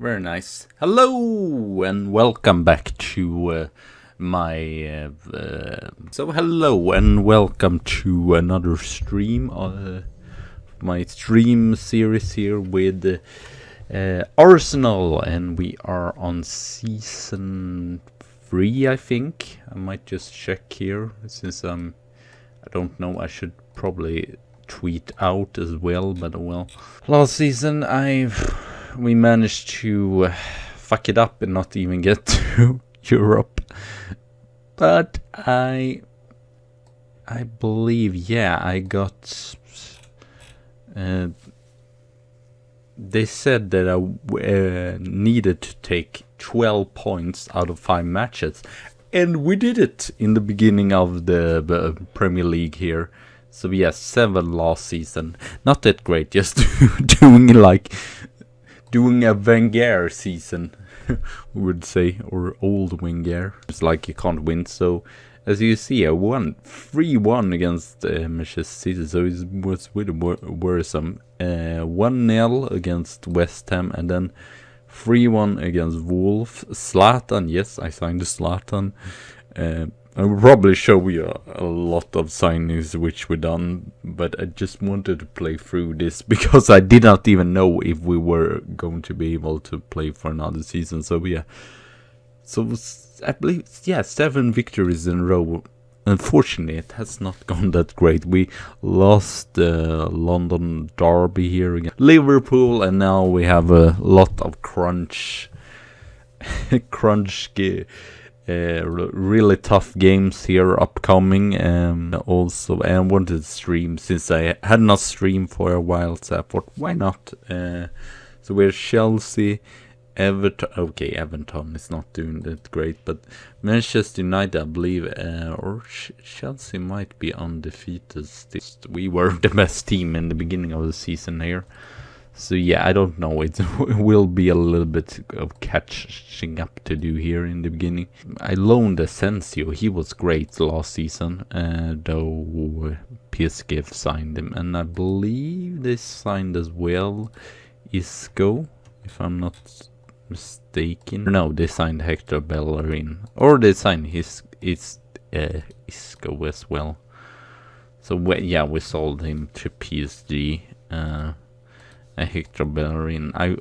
Very nice. Hello and welcome back to hello and welcome to another stream. My stream series here with Arsenal, and we are on season 3, I think. I might just check here since I don't know. I should probably tweet out as well, but well. Last season we managed to fuck it up and not even get to Europe. But I believe, I got... they said that I needed to take 12 points out of 5 matches. And we did it in the beginning of the Premier League here. So yes, 7 last season. Not that great, just doing a Wenger season, we would say, or old Wenger. It's like you can't win. So as you see, I won 3-1 against Manchester City, so it was really worrisome. 1-0 against West Ham, and then 3-1 against Wolves. Zlatan, yes, I signed Zlatan. I will probably show you a lot of signings which we done, but I just wanted to play through this because I did not even know if we were going to be able to play for another season. So yeah, so I believe 7 victories in a row. Unfortunately, it has not gone that great. We lost the London derby here against Liverpool, and now we have a lot of really tough games here upcoming. Also, I wanted to stream since I had not streamed for a while, so I thought, why not? So we're Chelsea, Everton. Okay, Everton is not doing that great, but Manchester United, I believe, or Chelsea might be undefeated. We were the best team in the beginning of the season here. So yeah, I don't know, it will be a little bit of catching up to do here in the beginning. I loaned Asensio, he was great last season, though PSG signed him. And I believe they signed as well Isco, if I'm not mistaken. No, they signed Hector Bellerin, or they signed Isco as well. So we sold him to PSG. Hector Bellerin. I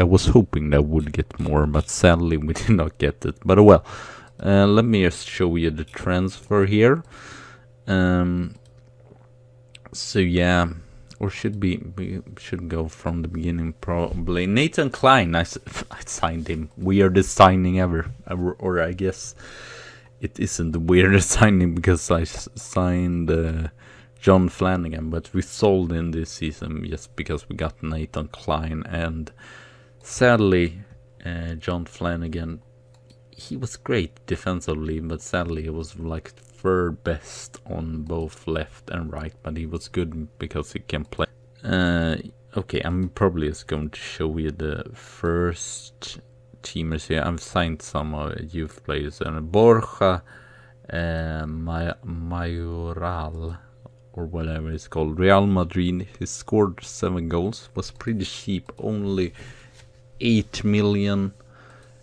was hoping that would get more, but sadly we did not get it. But well, let me just show you the transfer here. So yeah, or should we should go from the beginning probably. Nathan Klein, I signed him. Weirdest signing ever, or I guess it isn't the weirdest signing because I signed John Flanagan, but we sold in this season just because we got Nathan Klein, and sadly John Flanagan, he was great defensively, but sadly he was like third best on both left and right, but he was good because he can play. Okay, I'm probably just going to show you the first teamers here. I've signed some youth players, and Borja Mayoral, or whatever it's called, Real Madrid. He scored 7 goals, was pretty cheap, only 8 million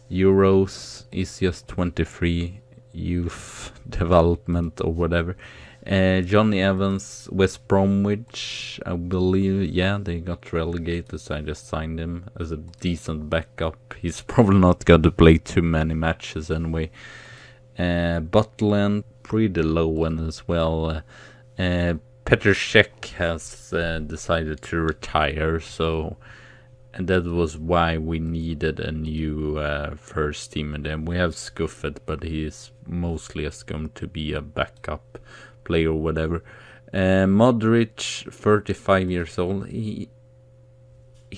euros. Is just 23, youth development or whatever. Johnny Evans, West Bromwich, I believe, they got relegated, so I just signed him as a decent backup. He's probably not going to play too many matches anyway. Butland, pretty low one as well. Petr Cech has decided to retire, and that was why we needed a new first team. And then we have Scuffet, but he is mostly just going to be a backup player or whatever. Modric, 35 years old. He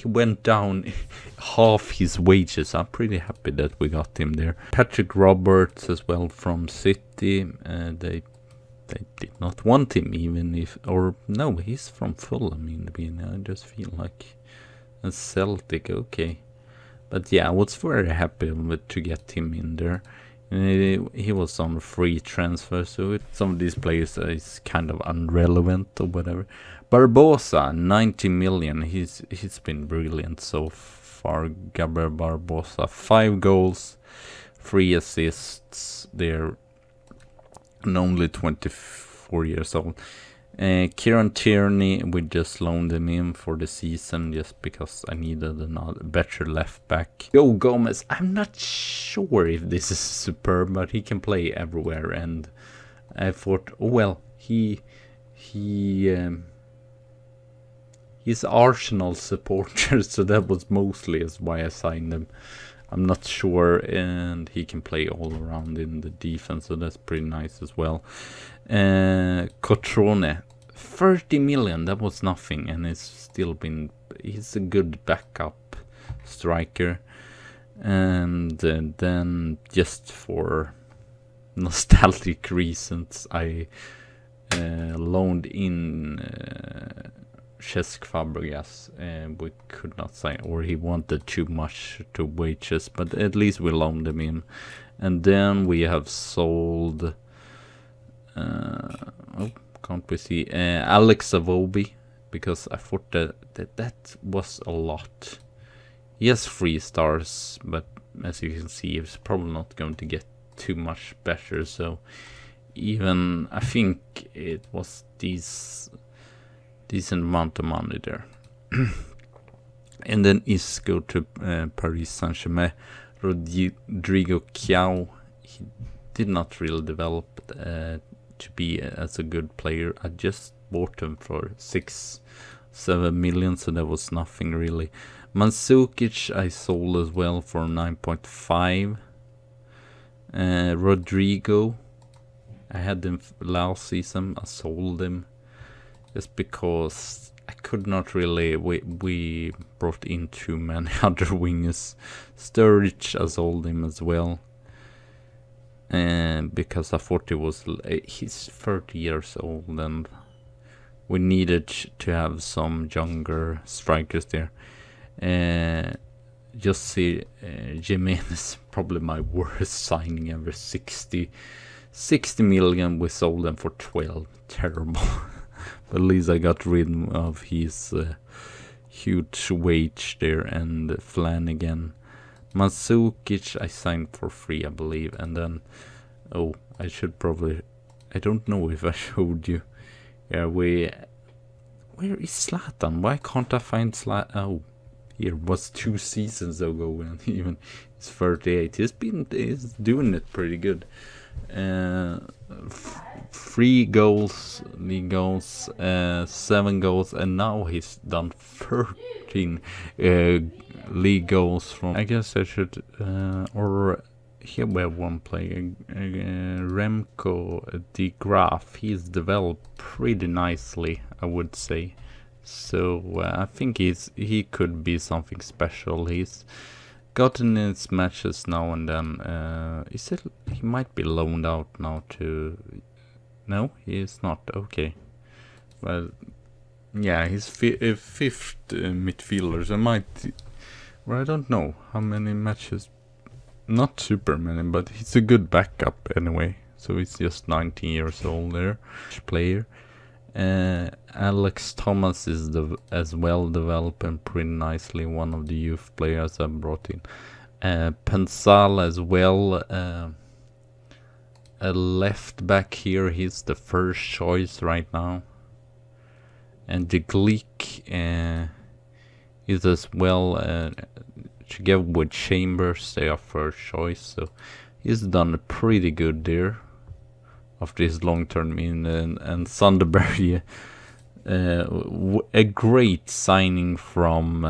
went down half his wages. I'm pretty happy that we got him there. Patrick Roberts as well from City. They did not want him, even if, or no, he's from Fulham in the beginning. I just feel like a Celtic, okay. But yeah, I was very happy to get him in there. He was on a free transfer, so some of these players is kind of irrelevant or whatever. Barbosa, 90 million. He's been brilliant so far. Gabriel Barbosa, 5 goals, 3 assists there, and only 24 years old. Kieran Tierney, we just loaned him in for the season just because I needed another better left back. Joe Gomez, I'm not sure if this is superb, but he can play everywhere, and I thought, oh well, he's Arsenal supporter, so that was mostly why I signed him. I'm not sure, and he can play all around in the defense, so that's pretty nice as well. Cotrone, 30 million, that was nothing, and he's a good backup striker. And then just for nostalgic reasons, I loaned in Cesc Fabregas, and we could not sign, or he wanted too much to wages, but at least we loaned him in. And then we have sold can't we see Alex Avobi, because I thought that was a lot. He has 3 stars, but as you can see, he's probably not going to get too much better, so even I think it was decent amount of money there. And then Isco to Paris Saint-Germain. Rodrigo Chiao, he did not really develop to be as a good player. I just bought him for 6-7 million, so that was nothing really. Mandzukic I sold as well for 9.5. Rodrigo, I had him last season, I sold him just because I could not really, we brought in too many other wingers. Sturridge, I sold him as well, and because I thought he's 30 years old and we needed to have some younger strikers there. Just see, Jimenez is probably my worst signing ever. 60 million, we sold them for 12. Terrible. But at least I got rid of his huge wage there. And Flanagan. Mandzukic I signed for 3, I believe. And then, I should probably, I don't know if I showed you. Yeah, where is Zlatan? Why can't I find Zlatan? Oh, here was 2 seasons ago, and even he's 38. He's doing it pretty good. 3 goals, league goals, 7 goals, and now he's done 13 league goals from. I guess I should, or here we have one player, Remco de Graaf. He's developed pretty nicely, I would say. So I think he could be something special. He's gotten in his matches now and then. He might be loaned out now to? No, he is not. Okay, well, yeah, he's 5th midfielder. So I don't know how many matches. Not super many, but he's a good backup anyway. So he's just 19 years old there, player. Alex Thomas is as well developing pretty nicely. One of the youth players I brought in. Pensal as well. A left back here. He's the first choice right now. And De Gleek is as well. Together with Chambers, they are first choice. So he's done pretty good there after his long term in. And Sunderberg, a great signing from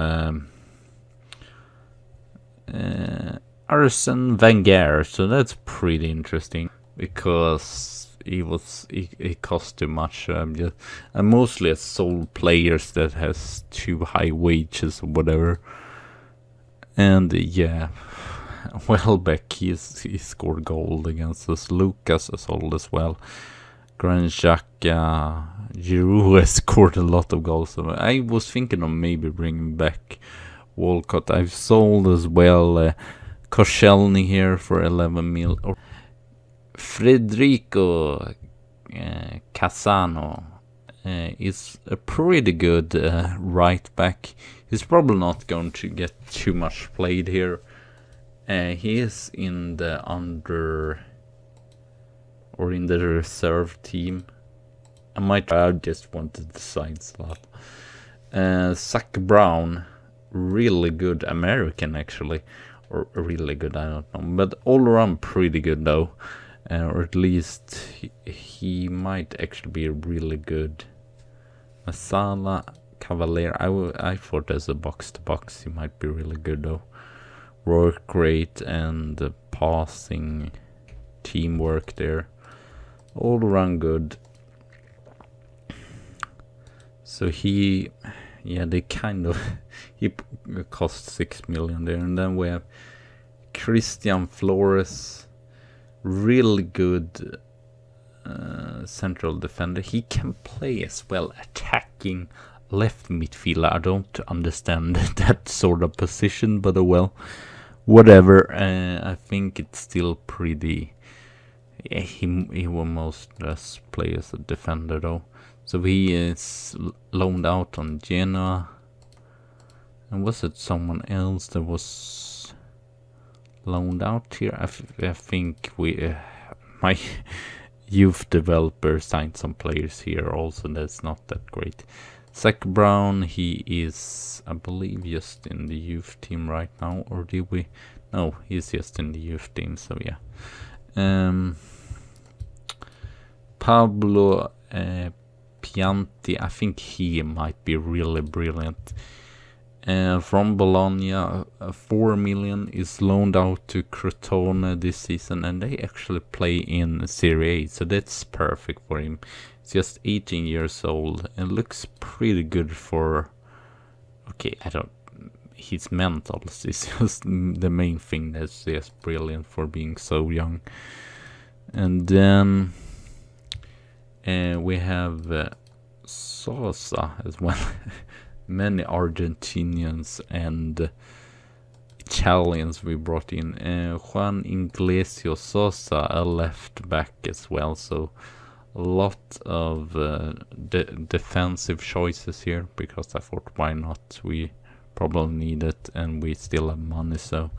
Arsene Wenger. So that's pretty interesting because he cost too much. And mostly has sold players that has too high wages or whatever. And yeah, Welbeck, he scored goal against us. Lucas has sold as well. Granit Xhaka, Giroud has scored a lot of goals. So I was thinking of maybe bringing back Walcott. I've sold as well Koscielny here for 11 mil. Federico Casano is a pretty good right back. He's probably not going to get too much played here. He is in the in the reserve team. I just wanted the side slot. Zach Brown, really good American actually, or really good, I don't know, but all around pretty good though, or at least he might actually be really good. Masala Cavalier, I thought as a box to box he might be really good though. Work rate and passing, teamwork there, all around good. So they kind of, he cost 6 million there. And then we have Christian Flores, really good central defender. He can play as well attacking left midfielder. I don't understand that sort of position, but well, whatever. I think it's still pretty, he will most play as a defender though. So he is loaned out on Genoa. And was it someone else that was loaned out here? I think my youth developer signed some players here also. That's not that great. Zach Brown, he is, I believe, just in the youth team right now. Or did we? No, he's just in the youth team. So yeah. Pablo Pianti, I think he might be really brilliant. From Bologna, 4 million is loaned out to Crotone this season, and they actually play in Serie A, so that's perfect for him. He's just 18 years old and looks pretty good for. Okay, his mental is just the main thing that's just brilliant for being so young. And then we have Sosa as well. Many Argentinians and Italians we brought in. Juan Inglesio Sosa, a left back as well. So a lot of defensive choices here, because I thought, why not? We probably need it and we still have money, so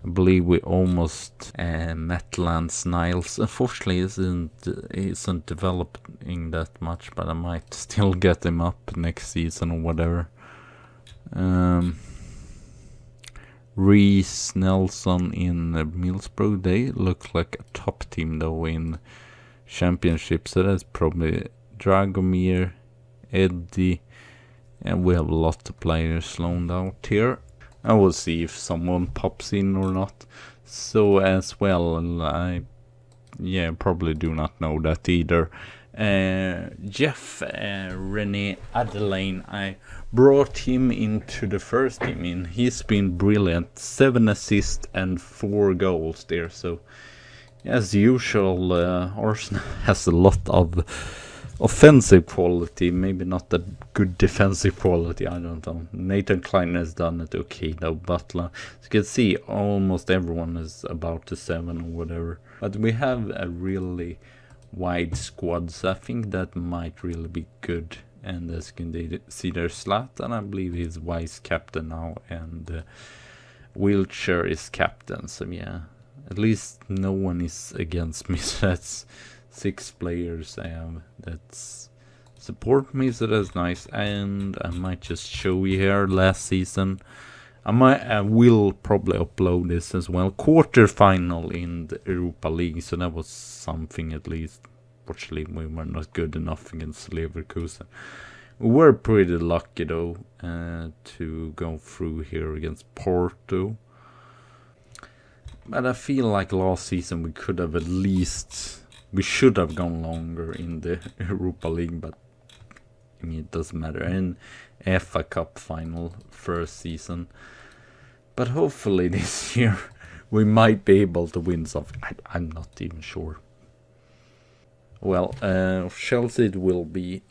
I believe we almost met Lance Niles. Unfortunately, isn't developing that much, but I might still get him up next season or whatever. Reece Nelson in Middlesbrough, they look like a top team though in Championship, so that's probably Dragomir, Eddie, and we have a lot of players loaned out here. I will see if someone pops in or not. So as well, I probably do not know that either. Jeff René Adelaine, I brought him into the first team, and he's been brilliant. 7 assists and 4 goals there. So as usual, Arsenal has a lot of offensive quality, maybe not that good defensive quality, I don't know. Nathan Klein has done it okay though, Butler. As you can see, almost everyone is about to 7 or whatever. But we have a really wide squad, so I think that might really be good. And as you can see, there's Zlatan, I believe he's vice captain now, and Wiltshire is captain, so yeah. At least no one is against me, so that's 6 players I have that support me, so that's nice. And I might just show you here last season. I will probably upload this as well. Quarter-final in the Europa League, so that was something at least. Fortunately, we were not good enough against Leverkusen. We were pretty lucky though to go through here against Porto. But I feel like last season we could have we should have gone longer in the Europa League, but I mean, it doesn't matter. And FA Cup final first season. But hopefully this year we might be able to win something. I'm not even sure. Well, Chelsea it will be.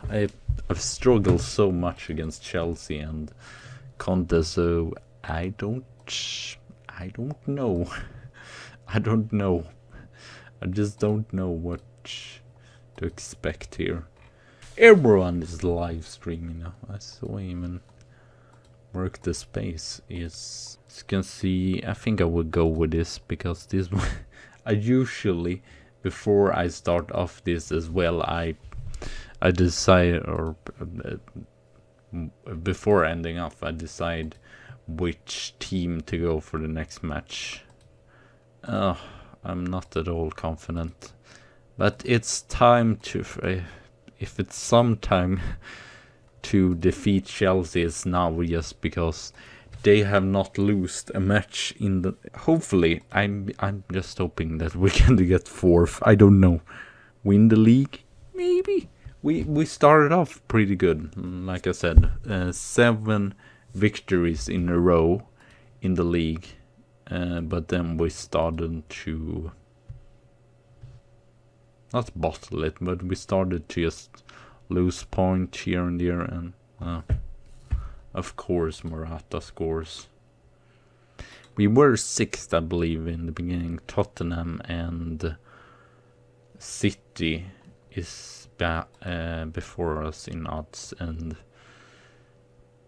I've struggled so much against Chelsea and Conte, so I don't know. I don't know. I just don't know what to expect here. Everyone is live streaming now. I saw even work the space is, as you can see, I think I will go with this, because this I usually, before I start off this as well, I decide, or before ending off, I decide which team to go for the next match. I'm not at all confident, but it's time to, if it's some time to defeat Chelsea, it's now, just because they have not lost a match in the, hopefully, I'm just hoping that we can get 4th, I don't know, win the league, maybe. We started off pretty good, like I said, 7 victories in a row in the league, but then we started to, not bottle it, but we started to just lose points here and there, and of course Morata scores. We were 6th, I believe, in the beginning. Tottenham and City is before us in odds, and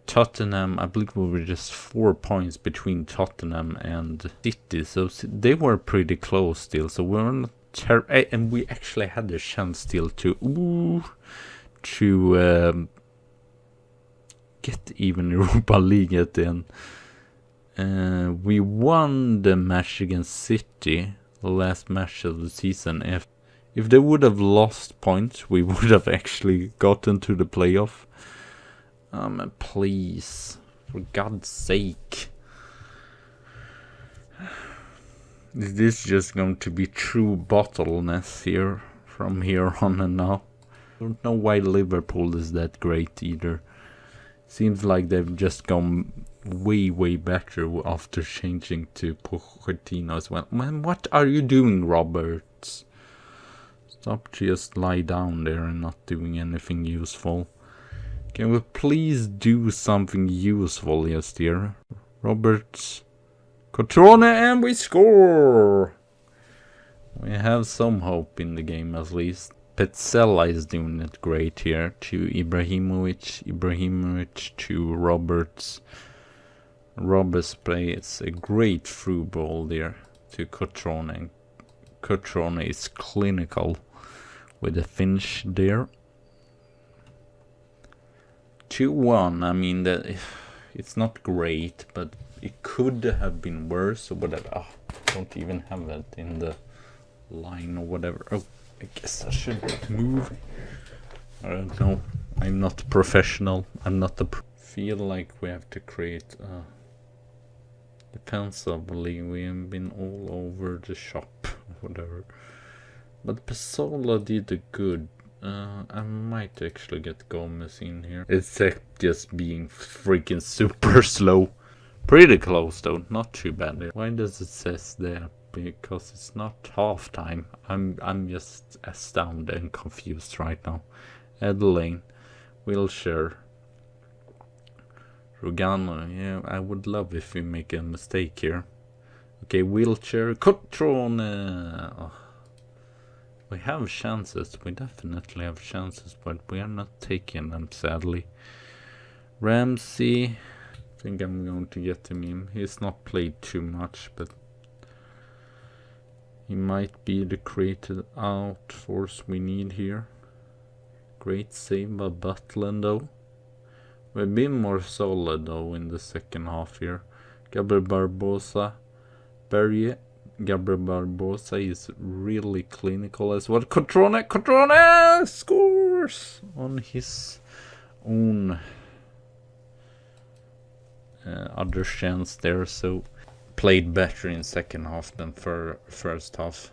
Tottenham, I believe we were just 4 points between Tottenham and City, so they were pretty close still, so we were not and we actually had the chance still to get even Europa League at the end. We won the match against City, the last match of the season. If they would have lost points, we would have actually gotten to the playoff. Please, for God's sake. Is this just going to be true bottleness here from here on and now? I don't know why Liverpool is that great either. Seems like they've just gone way better after changing to Pochettino as well. Man, what are you doing, Roberts? Stop just lie down there and not doing anything useful. Can we please do something useful just here? Roberts, Cotrone, and we score! We have some hope in the game at least. Petzela is doing it great here to Ibrahimovic to Roberts. Roberts plays a great through ball there to Cotrone. Cotrone is clinical with a finish there. 2-1, I mean, that it's not great, but it could have been worse or whatever. Don't even have it in the line or whatever. Oh, I guess I should move. I don't know. I'm not professional. I'm not feel like we have to create defensively. We have been all over the shop, whatever. But Pesola did a good. I might actually get Gomez in here. It's just being freaking super slow. Pretty close though, not too bad. Why does it says there? Because it's not half time. I'm just astounded and confused right now. Adeline, Wilshire, Rugano. Yeah, I would love if we make a mistake here. Okay, Wilshire, Cotrone. Oh. We have chances. We definitely have chances, but we are not taking them, sadly. Ramsey. I think I'm going to get him in. He's not played too much, but he might be the creative out force we need here. Great save by Butland though. We've been more solid though in the second half here. Gabriel Barbosa. Berrie. Gabriel Barbosa is really clinical as well. Cotrone scores on his own other chance there. So played better in second half than for first half.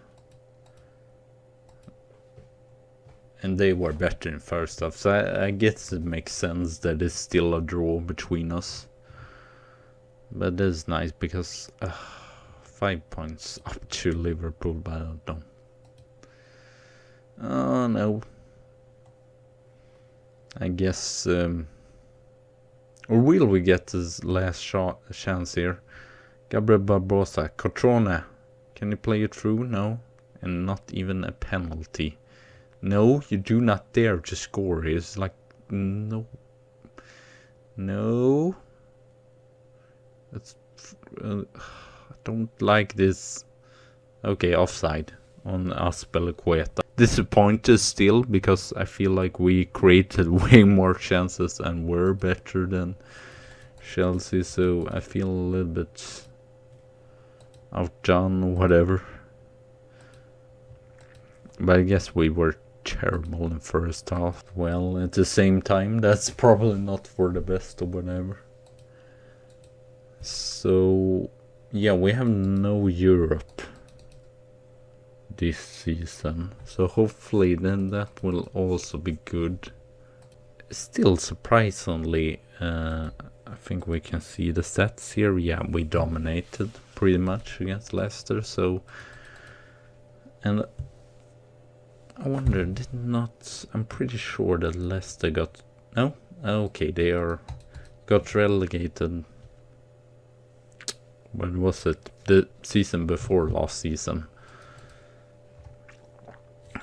And they were better in first half. So I guess it makes sense that it's still a draw between us. But that's nice because 5 points up to Liverpool, but I don't know. Oh no. I guess or will we get this last chance here? Gabriel Barbosa, Cotrone. Can you play it through? No. And not even a penalty. No, you do not dare to score. It's like, no. No. I don't like this. Okay, offside on Azpilicueta. Disappointed still, because I feel like we created way more chances and were better than Chelsea, so I feel a little bit outdone or whatever. But I guess we were terrible in first half. Well, at the same time, that's probably not for the best or whatever. So, yeah, we have no Europe this season. So hopefully then that will also be good. Still, surprisingly, I think we can see the stats here. Yeah, we dominated pretty much against Leicester. So, and I wonder, I'm pretty sure that Leicester got, no? Okay, got relegated. When was it? The season before last season.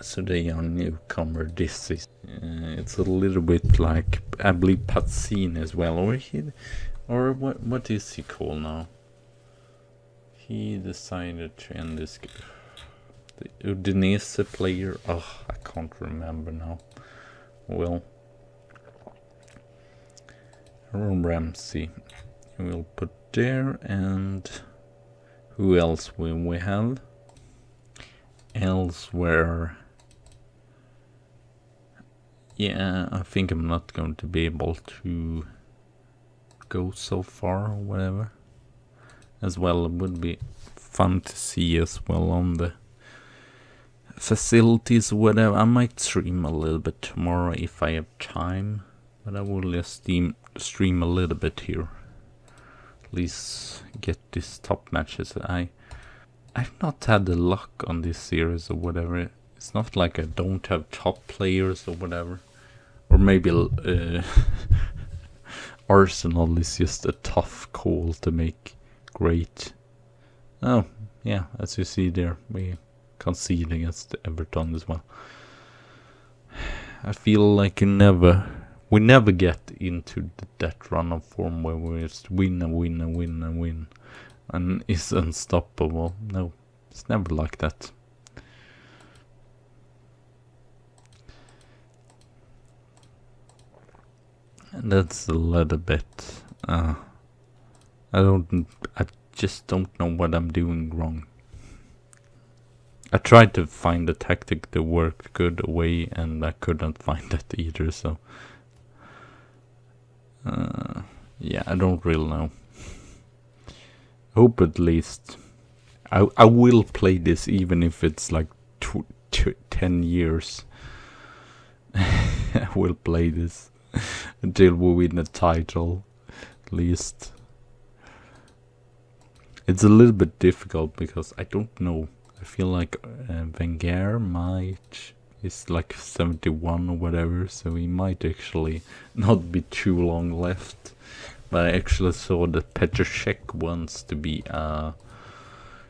So they are newcomer this season. It's a little bit like, I believe, Pazzini as well. Or what is he called now? He decided to end this game. The Udinese player. Oh, I can't remember now. Well, Aaron Ramsey. We'll put there, and who else will we have? Elsewhere. Yeah, I think I'm not going to be able to go so far or whatever. As well, it would be fun to see as well on the facilities or whatever. I might stream a little bit tomorrow if I have time, but I will just stream a little bit here. At least get these top matches. I've not had the luck on this series or whatever. It's not like I don't have top players or whatever. Or maybe Arsenal is just a tough call to make great. Oh, yeah, as you see there, we concede against Everton as well. I feel like we never get into that run of form where we just win and win and win and win. And it's unstoppable. No, it's never like that. And that's a little bit. I just don't know what I'm doing wrong. I tried to find a tactic that worked good away, and I couldn't find that either. So, yeah, I don't really know. Hope at least I will play this even if it's like 10 years. I will play this until we win a title, at least. It's a little bit difficult because I don't know. I feel like Wenger is like 71 or whatever, so he might actually not be too long left. But I actually saw that Petr Cech wants to be a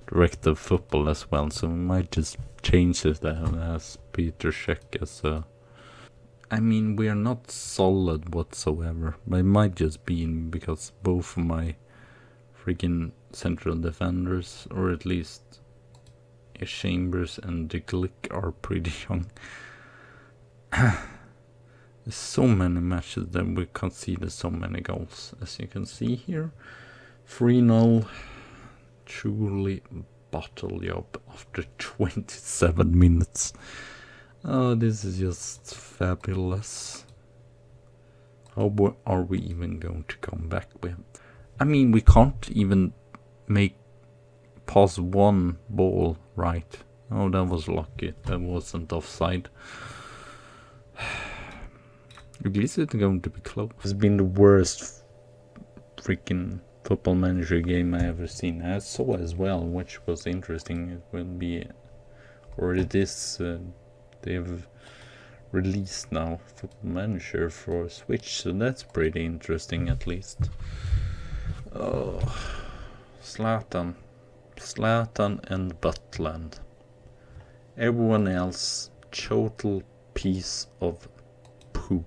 director of football as well, so we might just change it as Petr Cech as a... I mean, we are not solid whatsoever, but it might just be because both of my freaking central defenders, or at least Chambers and De Glick, are pretty young. There's so many matches that we conceded so many goals, as you can see here. 3-0, truly bottle job after 27 minutes. Oh, this is just fabulous. How are we even going to come back with? I mean, we can't even pass one ball right. Oh, that was lucky. That wasn't offside. Is it going to be close? It's been the worst freaking Football Manager game I ever seen. I saw as well, which was interesting. It will be, or it is, they've released now Football Manager for Switch, so that's pretty interesting at least. Oh, Zlatan and Butland. Everyone else, total piece of poop.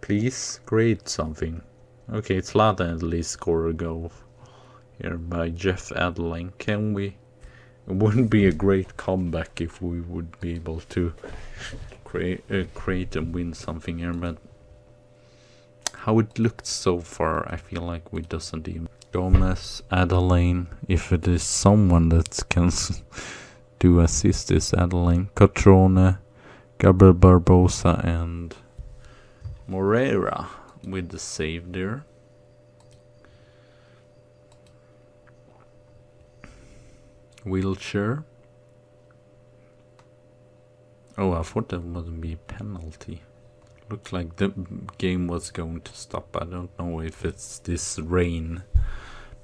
Please create something. Okay, Zlatan at least scored a goal here by Jeff Adeline. Can we? It wouldn't be a great comeback if we would be able to create and win something here, but how it looked so far, I feel like we doesn't even. Gomez, Adeline, if it is someone that can do assist, is Adeline, Cotrone, Gabriel Barbosa, and Moreira with the save there. Wheelchair. Oh, I thought that would be a penalty. Looked like the game was going to stop. I don't know if it's this rain,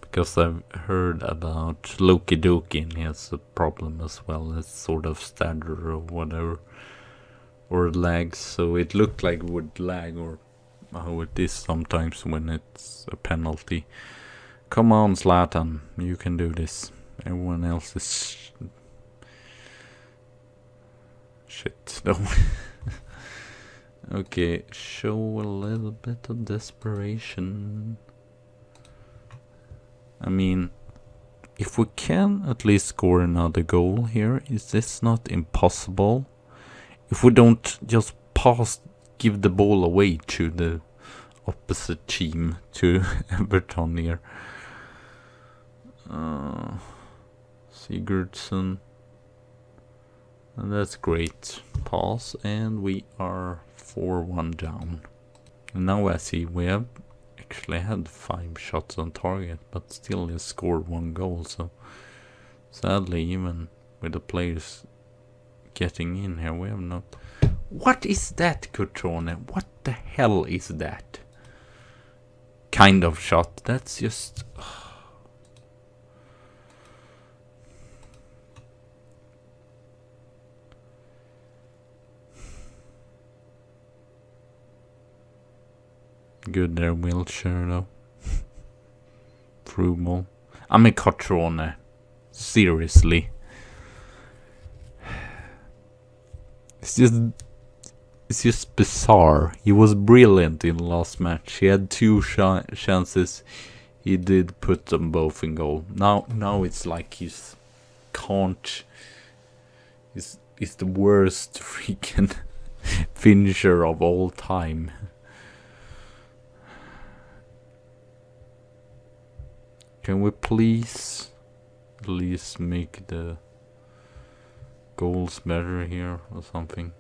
because I've heard about Loki Doki and he has a problem as well. It's sort of stagger or whatever, or lags. So it looked like it would lag, or how it is sometimes when it's a penalty. Come on, Zlatan, you can do this. Everyone else is shit. No. Okay, show a little bit of desperation. I mean, if we can at least score another goal here, is this not impossible? If we don't just give the ball away to the opposite team, to Everton here. Sigurdsson. And that's great. Pass, and we are 4-1 down. And now I see we have actually had 5 shots on target, but still just scored 1 goal. So sadly, even with the players getting in here, we have not. What is that, Cotrone? What the hell is that kind of shot? That's just. Good there, wheelchair though. Frugal. I mean, Cotrone. Seriously. It's just bizarre. He was brilliant in the last match. He had 2 chances. He did put them both in goal. Now it's like he's can't. He's the worst freaking finisher of all time. Can we please at least make the goals better here or something?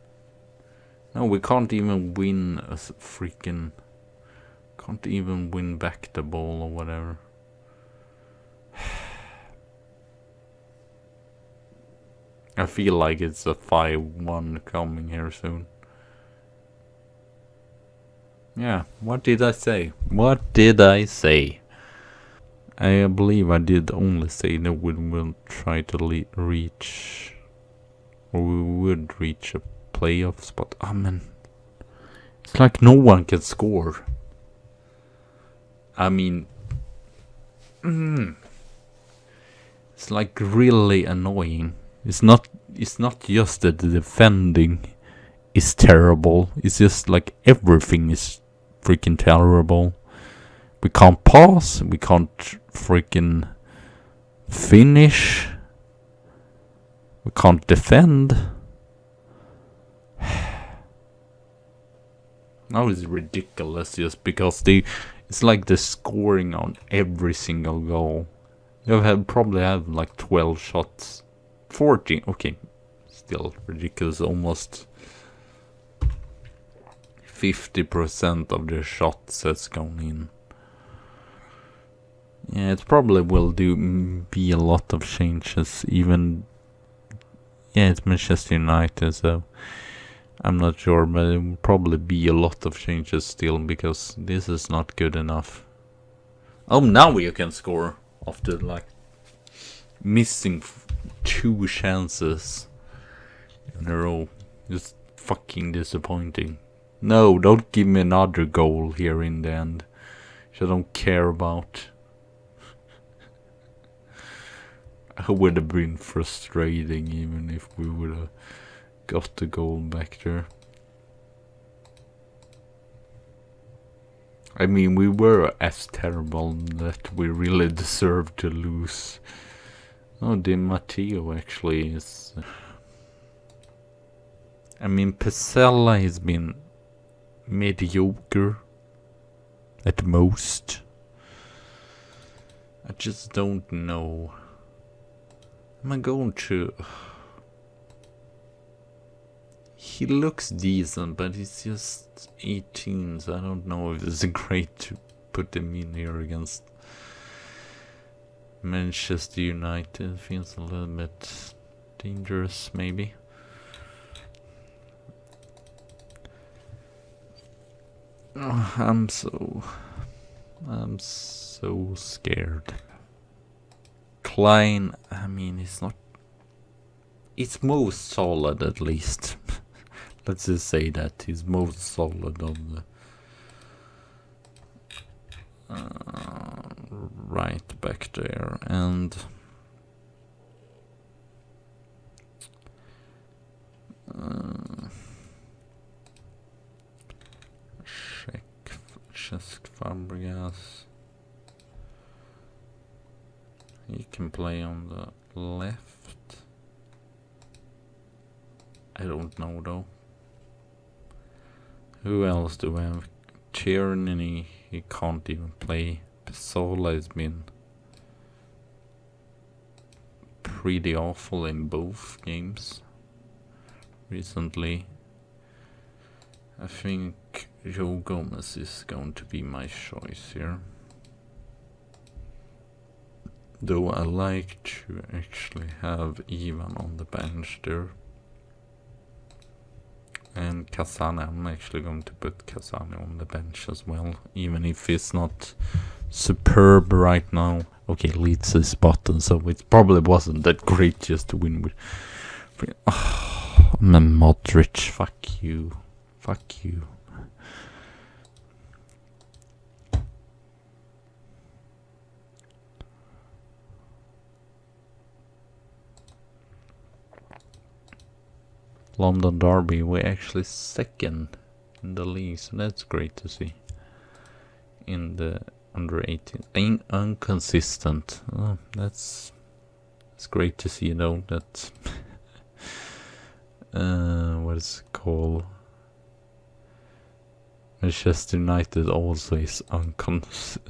No, we can't even win a freaking. Can't even win back the ball or whatever. I feel like it's a 5-1 coming here soon. Yeah, what did I say? What did I say? I believe I did only say that we will try to reach, or we would reach a playoff spot. Oh man, it's like no one can score. I mean, it's like really annoying. It's not just that the defending is terrible. It's just like everything is freaking terrible. We can't pass, we can't freaking finish, we can't defend. Now it's ridiculous just because it's like they're scoring on every single goal. You probably have like 12 shots. 14, okay, still ridiculous, almost 50% of their shots has gone in. Yeah, it probably will be a lot of changes, even. Yeah, it's Manchester United, so I'm not sure, but it will probably be a lot of changes still, because this is not good enough. Oh, now you can score after like missing 2 chances in a row. Just fucking disappointing. No, don't give me another goal here in the end, which I don't care about. It would have been frustrating even if we would have got the goal back there. I mean, we were as terrible that we really deserved to lose. Oh, Di Matteo actually is... I mean, Pesella has been mediocre at most. I just don't know. Am I going to... He looks decent, but he's just 18, so I don't know if it's great to put him in here against Manchester United. Feels a little bit dangerous, maybe. Oh, I'm so scared. Klein, I mean, it's not... It's most solid, at least. Let's just say that he's most solid of the right back there, and Cesc Fabregas. He can play on the left. I don't know though. Who else do we have? Tierney, he can't even play. Pessola has been pretty awful in both games recently. I think Joe Gomez is going to be my choice here. Though I like to actually have Ivan on the bench there. And Casane, I'm actually going to put Casane on the bench as well, even if it's not superb right now. Okay, Leeds is bottom, so it probably wasn't that great just to win with... Oh, Modric, fuck you. Fuck you. London Derby, we're actually second in the league, so that's great to see. In the under 18, inconsistent. Oh, that's great to see though. That what is it called? Manchester United also is inconsistent.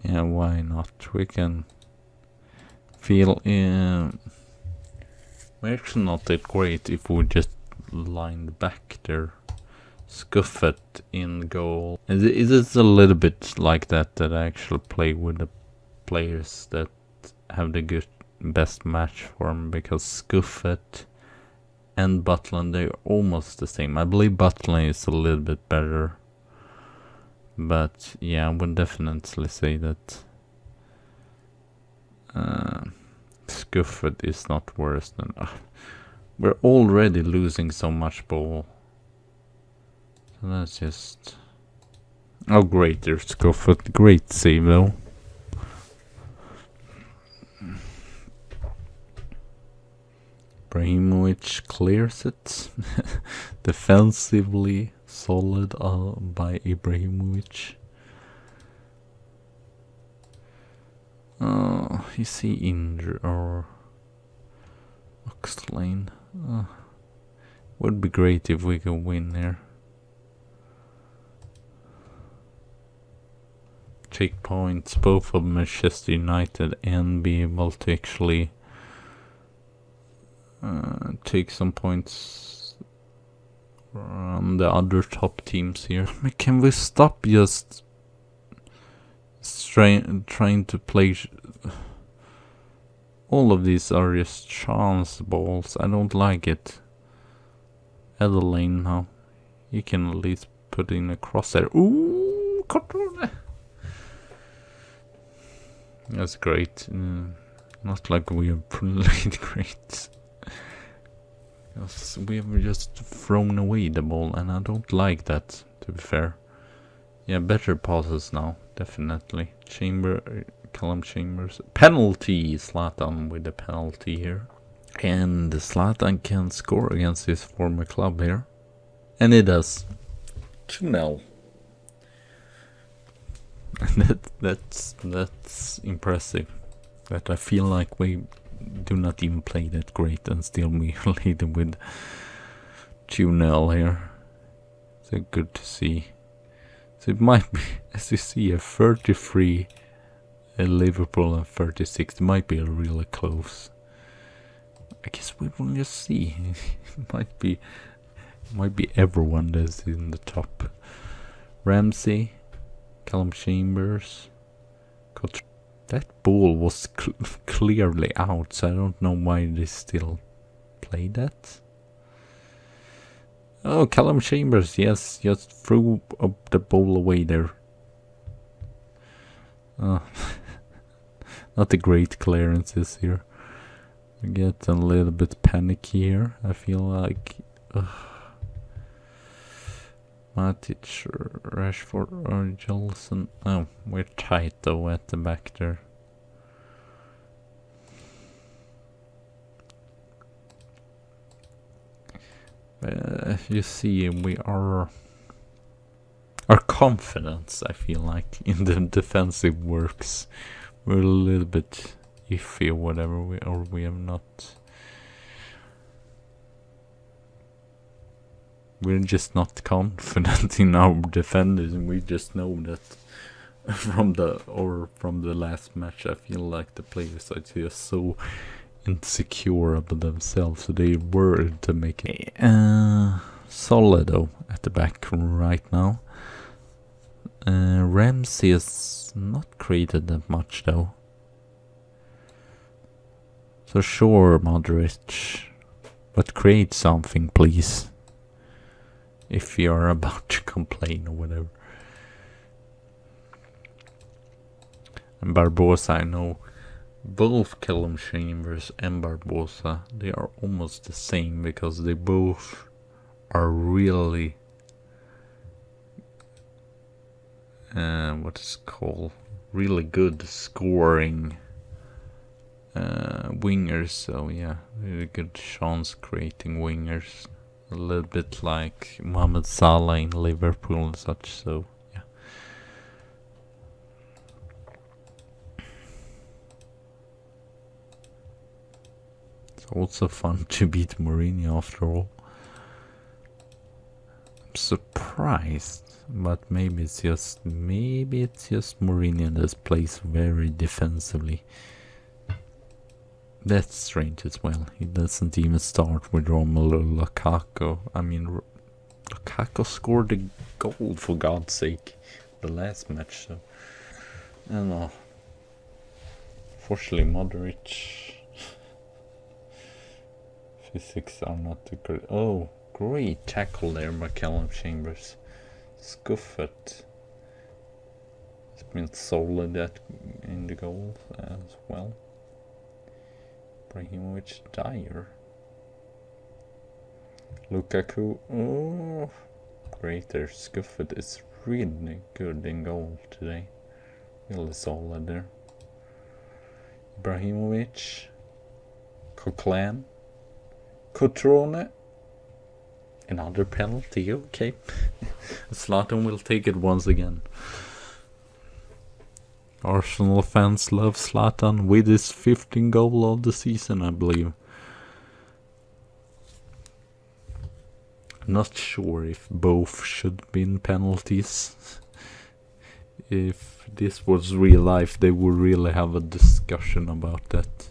Yeah, why not? We can feel we're actually not that great if we just lined back there. Scuffet in goal. And it is a little bit like that I actually play with the players that have the best match form, because Scuffet and Butland, they're almost the same. I believe Butland is a little bit better. But yeah, I would definitely say that Scuffet is not worse than... we're already losing so much ball. So that's just... Oh great, there's Scuffet. Great save though. Ibrahimovic clears it. Defensively solid by Ibrahimovic. Is he injured or Oxlade? Would be great if we could win here. Take points both of Manchester United and be able to actually take some points from the other top teams here. Can we stop just trying to play? All of these are just chance balls. I don't like it. Adeline now. You can at least put in a crosshair. Ooh, control. That's great. Not like we have played great. We have just thrown away the ball, and I don't like that, to be fair. Yeah, better passes now, definitely. Callum Chambers. Penalty! Zlatan with the penalty here. And Zlatan can score against his former club here. And he does. 2-0. That's impressive. That I feel like we do not even play that great and still we lead with 2-0 here. So good to see. So it might be, as you see, a 33 Liverpool and 36. It might be a really close. I guess we will just see. It might be everyone that's in the top. Ramsey, Callum Chambers. That ball was clearly out, so I don't know why they still play that. Oh, Callum Chambers, yes, just threw up the ball away there. Not the great clearances here. I get a little bit panicky here. I feel like Matic, Rashford, or Jolson. Oh, we're tight though at the back there. You see, we are... Our confidence, I feel like, in the defensive works. We're a little bit iffy or whatever, we have not... We're just not confident in our defenders, and we just know that from the last match. I feel like the players are just so insecure about themselves, so they were to make it solid though at the back right now. Ramsey has not created that much though. So sure, Modric, but create something please. If you're about to complain or whatever. And Barbosa, I know both Callum Chambers and Barbosa, they are almost the same because they both are really what is it called? Really good scoring wingers. So yeah, really good chance creating wingers. A little bit like Mohamed Salah in Liverpool and such, so yeah. It's also fun to beat Mourinho after all. I'm surprised, but maybe it's just Mourinho that plays very defensively. That's strange as well. He doesn't even start with Romelu Lukaku. I mean, Lukaku scored the goal, for God's sake, the last match. So I don't know. Fortunately, Modric. Physics are not too good. Oh, great tackle there by Callum Chambers. Scuffet. It's been solid in the goal as well. Ibrahimovic, Dyer. Lukaku, oh, great there. Scuffet is really good in goal today. Really solid there. Ibrahimovic, Coquelin, Cotrone. Another penalty, okay. Zlatan will take it once again. Arsenal fans love Zlatan with his 15th goal of the season, I believe. Not sure if both should be in penalties. If this was real life, they would really have a discussion about that.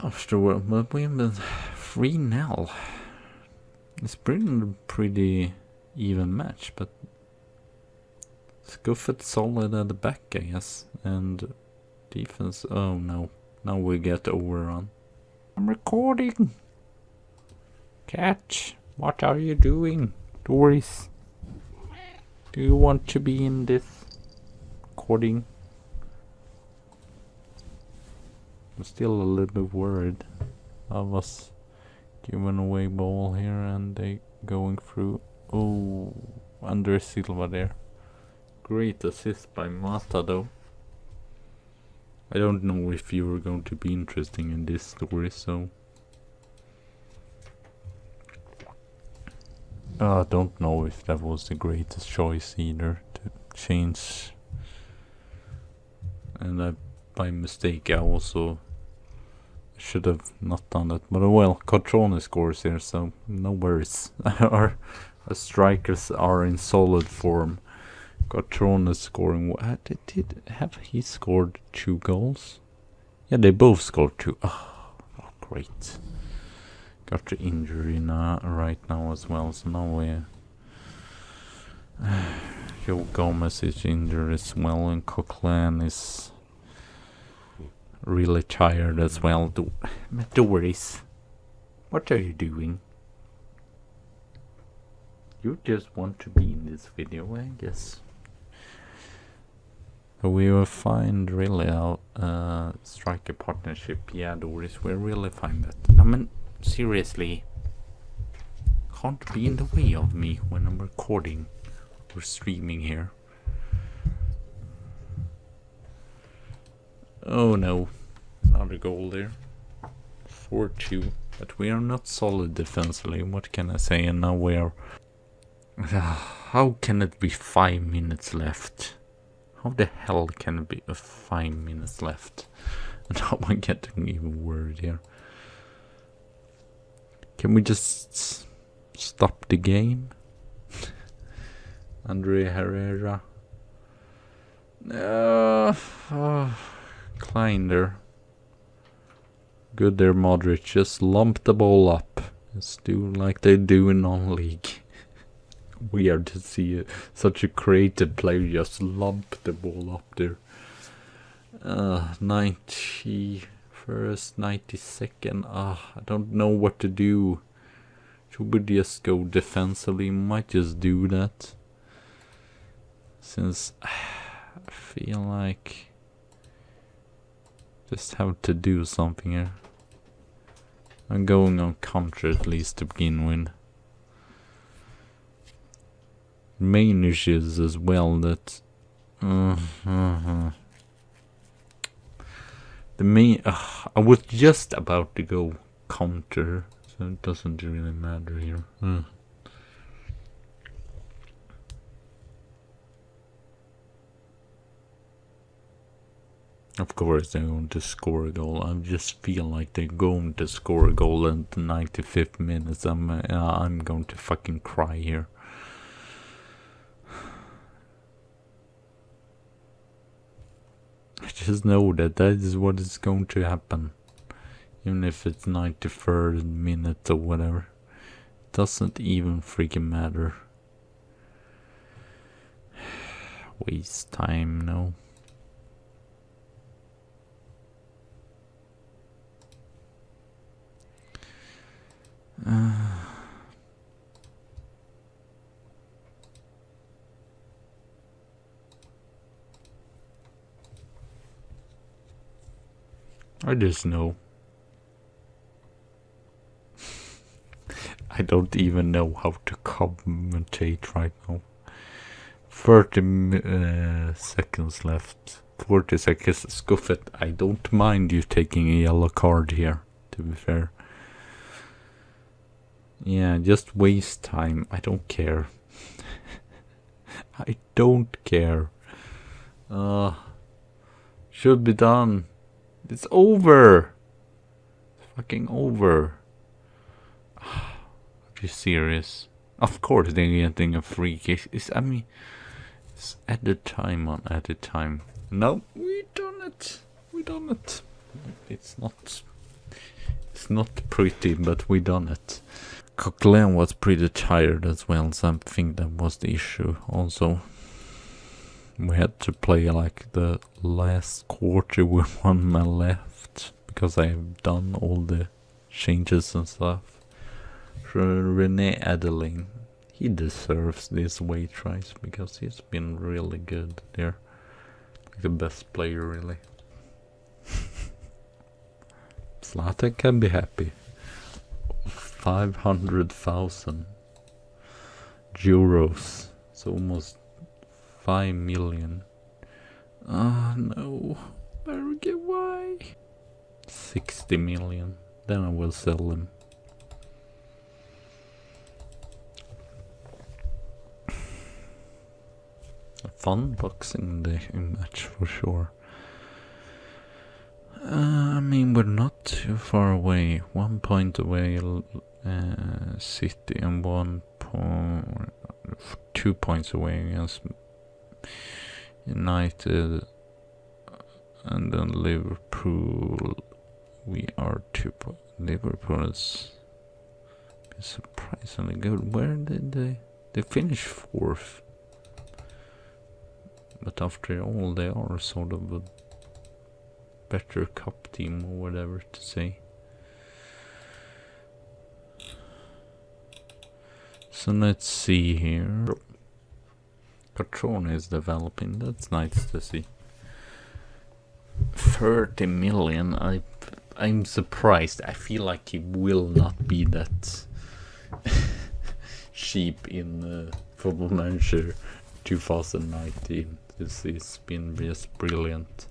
Afterward, but we've been 3-0. It's been a pretty even match, but Scuffet solid at the back, I guess, and defense. Oh no, now we get overrun. I'm recording. Cat, what are you doing? Doris, do you want to be in this recording? I'm still a little bit worried. I was giving away ball here and they going through. Oh, Andre Silva there. Great assist by Mata though. I don't know if you are going to be interested in this story, so I don't know if that was the greatest choice either to change. And by mistake I also should have not done that. But well, Cotrone scores here, so no worries. Our strikers are in solid form. Cotrone scoring. Have he scored 2 goals? Yeah, they both scored 2. Oh, great. Got the injury right now as well, so now we Joe Gomez is injured as well, and Coquelin is really tired as well. Doris, what are you doing? You just want to be in this video, I guess. We will find really our striker partnership. Yeah, Doris, we'll really find that. I mean, seriously, can't be in the way of me when I'm recording or streaming here. Oh no, another goal there. 4-2, but we are not solid defensively, what can I say? And now we are... How can it be 5 minutes left? How the hell can it be 5 minutes left? Now I'm getting even worried here. Can we just stop the game? Andre Herrera. Klein there. Good there, Modric. Just lump the ball up. Just do like they do in non-league. Weird to see such a creative player just lump the ball up there. 91st, 92nd. I don't know what to do. Should we just go defensively? Might just do that. Since I feel like just have to do something here. I'm going on counter at least to begin with. Main issues as well that the main I was just about to go counter, so it doesn't really matter here. Of course they're going to score a goal. I just feel like they're going to score a goal in the 95th minute. I'm going to fucking cry here. I just know that is what is going to happen. Even if it's 93rd minute or whatever. It doesn't even freaking matter. Waste time, no. I just know. I don't even know how to commentate right now. 30 seconds left. 40 seconds. Scuffet, I don't mind you taking a yellow card here, to be fair. Yeah, just waste time. I don't care. I don't care. Should be done. It's over. It's fucking over. Are you serious? Of course they're getting a free kick. I mean, it's added time on added time. No, we done it. We done it. It's not pretty, but we done it. Coquelin was pretty tired as well, so I think that was the issue also. We had to play like the last quarter with 1 man left, because I have done all the changes and stuff. So Rene Adeline, he deserves this weight tries because he's been really good there. Like the best player really. Zlatan can be happy. 500,000 euros. It's almost 5 million. Oh no. Berge, 60 million. Then I will sell him. A fun Boxing Day match for sure. I mean, we're not too far away. 1 point away, City, and 2 points away against United, and then Liverpool. We are 2 points. Liverpool is surprisingly good. Where did they finish 4th? But after all, they are sort of a better cup team, or whatever to say. So let's see here. Catrone is developing. That's nice to see. 30 million. I'm surprised. I feel like he will not be that cheap in Football Manager 2019. This has been just brilliant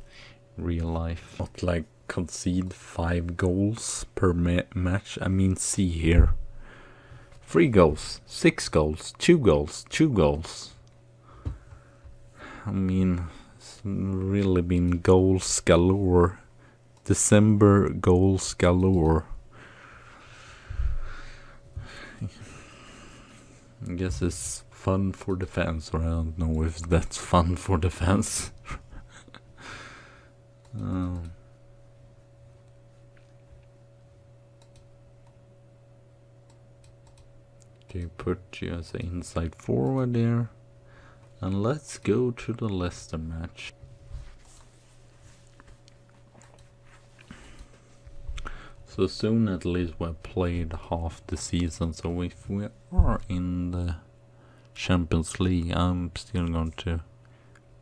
in real life. Not like concede 5 goals per match. I mean, see here. 3 goals, 6 goals, 2 goals, 2 goals. I mean, it's really been goals galore. December goals galore. I guess it's fun for the fans, or I don't know if that's fun for the fans. Okay, put you as an inside forward there. And let's go to the Leicester match. So soon at least we've played half the season, so if we are in the Champions League, I'm still going to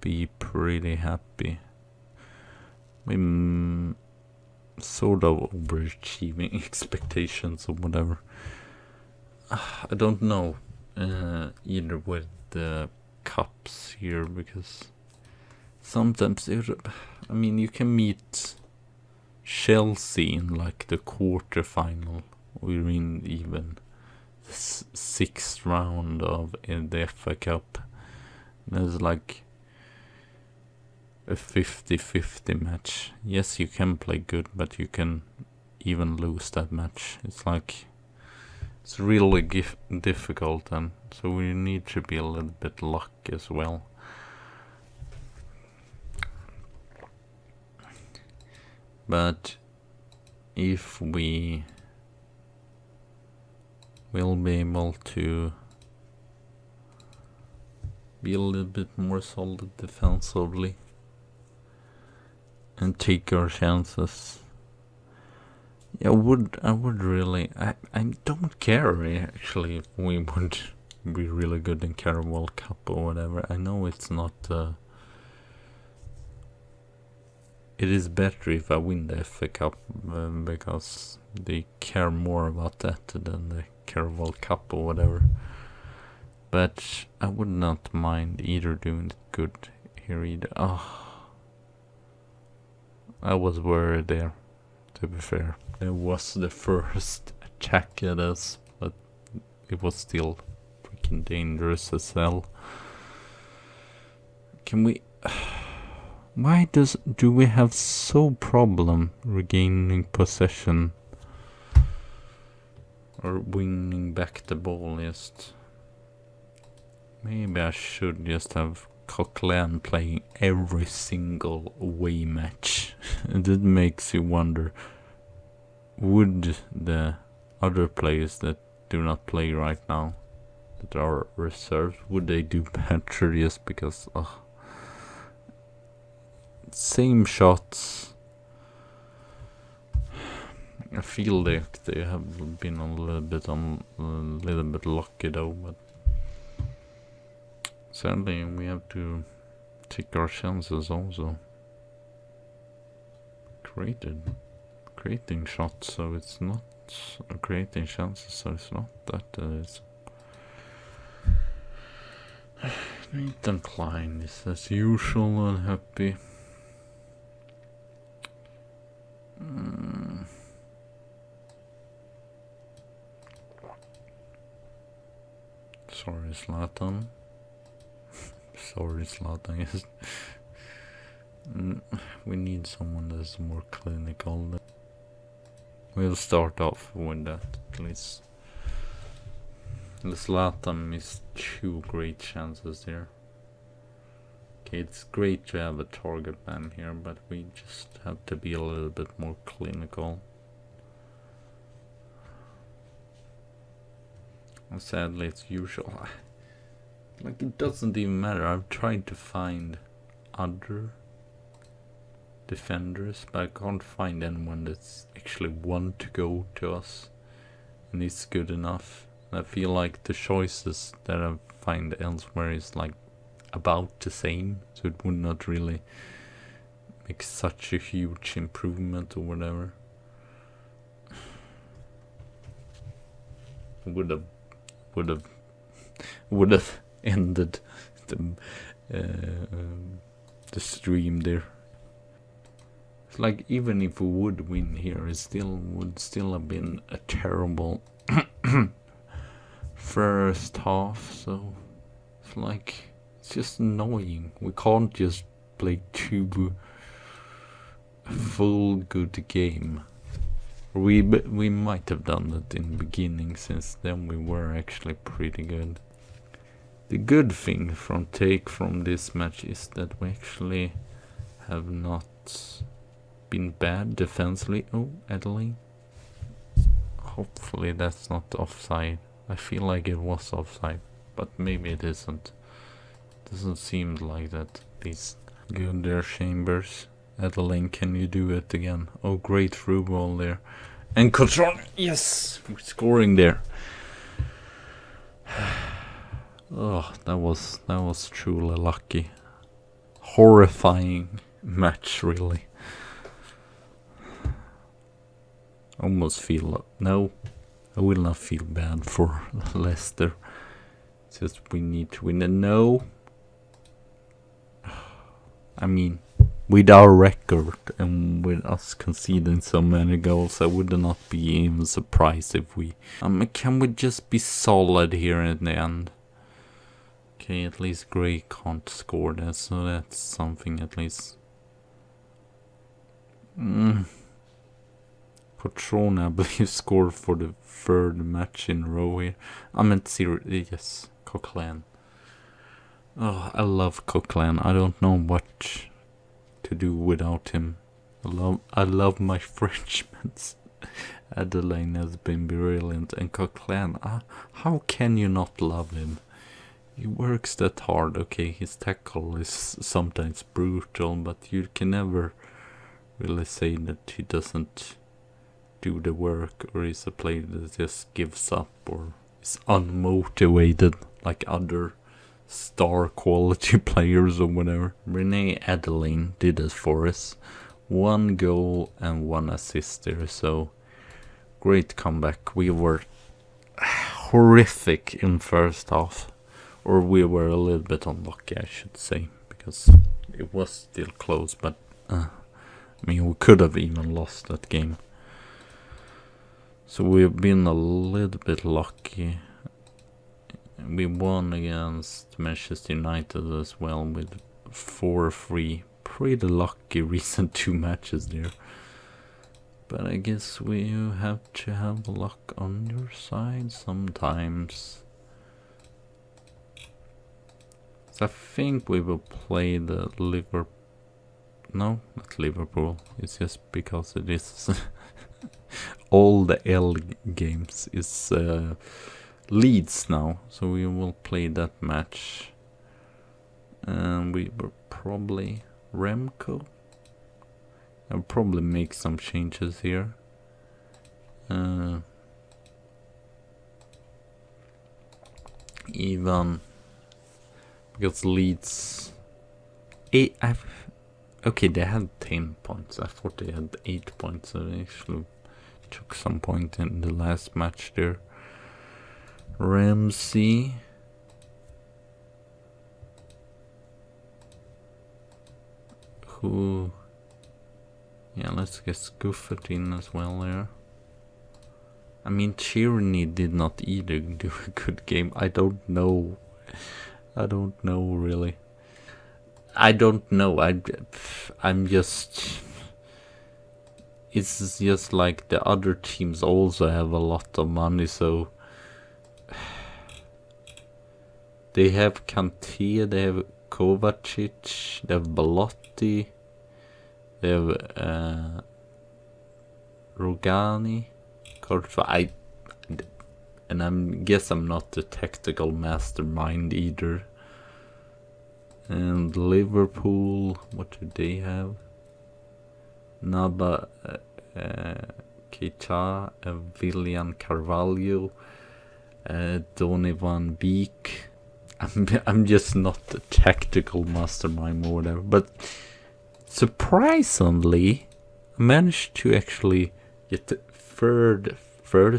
be pretty happy. We're sort of overachieving expectations or whatever. I don't know either with the cups here, because sometimes I mean, you can meet Chelsea in like the quarterfinal, or in even the 6th round of the FA Cup. There's like a 50-50 match. Yes, you can play good, but you can even lose that match. It's like, it's really difficult, and so we need to be a little bit lucky as well. But if we will be able to be a little bit more solid defensively and take our chances, yeah, I would really, I don't care actually if we would be really good in Carabao Cup or whatever. I know it's not it is better if I win the FA Cup, because they care more about that than the Carabao Cup or whatever. But I would not mind either doing it good here either. I was worried there, to be fair. It was the first attack at us, but it was still freaking dangerous as hell. Can we... Why do we have so problem regaining possession or winning back the ball? Just maybe I should just have Coquelin playing every single away match. That makes you wonder, would the other players that do not play right now, that are reserved, would they do better just because same shots? I feel like they have been a little bit lucky though, but sadly we have to take our chances also. Creating shots, so it's not creating chances, so it's not that it's Nathan Klein is as usual unhappy. Sorry, Zlatan. Sorry, Zlatan. Yes. We need someone that's more clinical. We'll start off with that, at least. Zlatan missed 2 great chances there. Okay, it's great to have a target man here, but we just have to be a little bit more clinical. And sadly, it's usual. Like, it doesn't even matter. I've tried to find other defenders, but I can't find anyone that's actually want to go to us and is good enough. I feel like the choices that I find elsewhere is like about the same, so it would not really make such a huge improvement or whatever. Would have ended the stream there. It's like, even if we would win here, it would still have been a terrible first half. So it's like, it's just annoying. We can't just play 2 full good game. We might have done that in the beginning, since then we were actually pretty good. The good thing from this match is that we actually have not been bad defensively. Oh, Adeline. Hopefully that's not offside. I feel like it was offside, but maybe it isn't. Doesn't seem like that, at least. Good there, Chambers. Adeline, can you do it again? Oh, great through ball there. And control. Yes, we're scoring there. Oh, that was truly lucky. Horrifying match, really. Almost feel no. I will not feel bad for Leicester. It's just we need to win. And no. I mean, with our record and with us conceding so many goals, I would not be even surprised if we... can we just be solid here in the end? Okay, at least Gray can't score that, so that's something at least. Cotrone, I believe, scored for the 3rd match in a row here. I meant yes, Coquelin. Oh, I love Coquelin. I don't know what to do without him. I love my Frenchman. Adeline has been brilliant, and Coquelin, how can you not love him? He works that hard. Okay, his tackle is sometimes brutal, but you can never really say that he doesn't do the work, or is a player that just gives up or is unmotivated like other star quality players or whatever. Renee Adeline did it for us. 1 goal and 1 assist there, so great comeback. We were horrific in first half, or we were a little bit unlucky, I should say, because it was still close, but I mean, we could have even lost that game. So we've been a little bit lucky. We won against Manchester United as well with 4-3. Pretty lucky recent 2 matches there. But I guess we have to have luck on your side sometimes. So I think we will play the Liverpool. No, not Liverpool. It's just because it is all the L games is Leeds now, so we will play that match. And we will probably Remco. I'll probably make some changes here. Even because Leeds, okay, they had 10 points. I thought they had 8 points, so they actually took some point in the last match there. Ramsey. Who? Yeah, let's get Scuffert in as well there. I mean, Tierney did not either do a good game. I don't know. I don't know, really. I don't know. I'm just... It's just like the other teams also have a lot of money, so... They have Kanté, they have Kovacic, they have Belotti, they have Rogani, Courtois. And I guess I'm not the tactical mastermind either. And Liverpool, what do they have? Naba Keita, Willian Carvalho, Donny van Beek. I'm just not a tactical mastermind or whatever. But surprisingly, I managed to actually get the third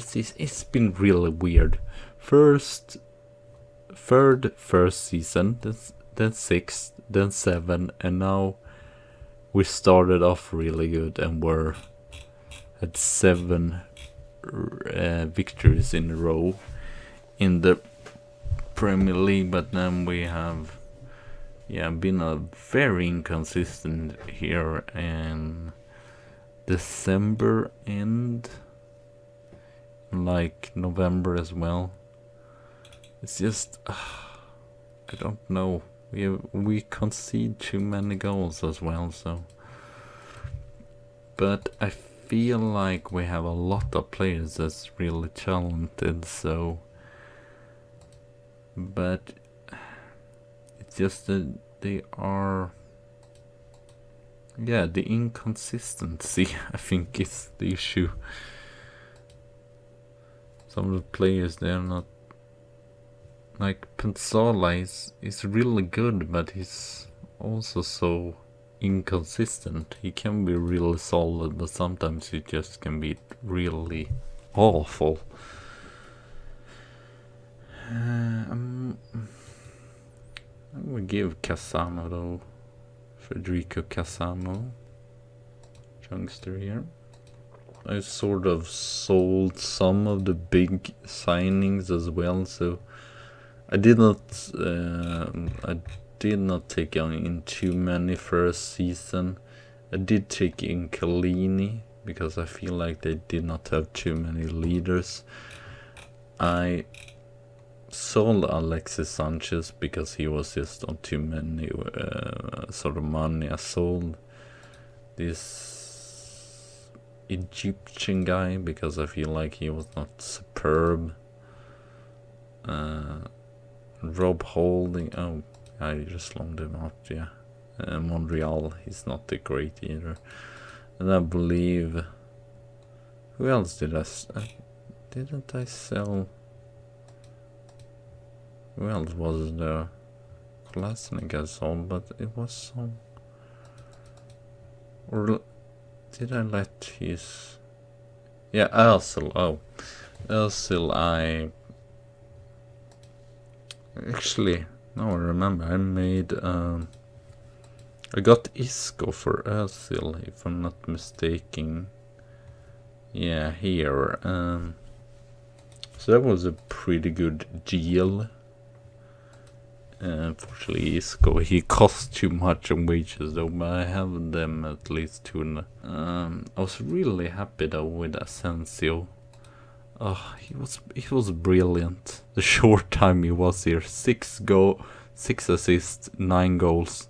season. It's been really weird. First season, then 6th, then 7, and now we started off really good and were at 7 victories in a row in the Premier League, but then we have been a very inconsistent here in December and like November as well. It's just I don't know. We concede too many goals as well, so. But I feel like we have a lot of players that's really talented, so. But it's just that they are. Yeah, the inconsistency, I think, is the issue. Some of the players, they're not. Like Pensola is really good, but he's also so inconsistent. He can be really solid, but sometimes he just can be really awful. I would give Casano though. Federico Casano, youngster here. I sort of sold some of the big signings as well, so I did not take in too many first season. I did take in Chiellini because I feel like they did not have too many leaders. I sold Alexis Sanchez because he was just on too many sort of money. I sold this Egyptian guy because I feel like he was not superb. Rob Holding, oh, I just loaned him out, yeah. Montreal, he's not that great either. And I believe, who else did I didn't I sell? Who else was the Klasnik I sold? But it was some, or did I let his, yeah, Özil, oh, Özil, actually, no, I remember, I made, I got Isco for Özil, if I'm not mistaken. Yeah, here. So that was a pretty good deal. Unfortunately, Isco, he cost too much on wages though, but I have them at least 2. I was really happy though with Asensio. Oh, he was brilliant. The short time he was here, 6 assists, 9 goals,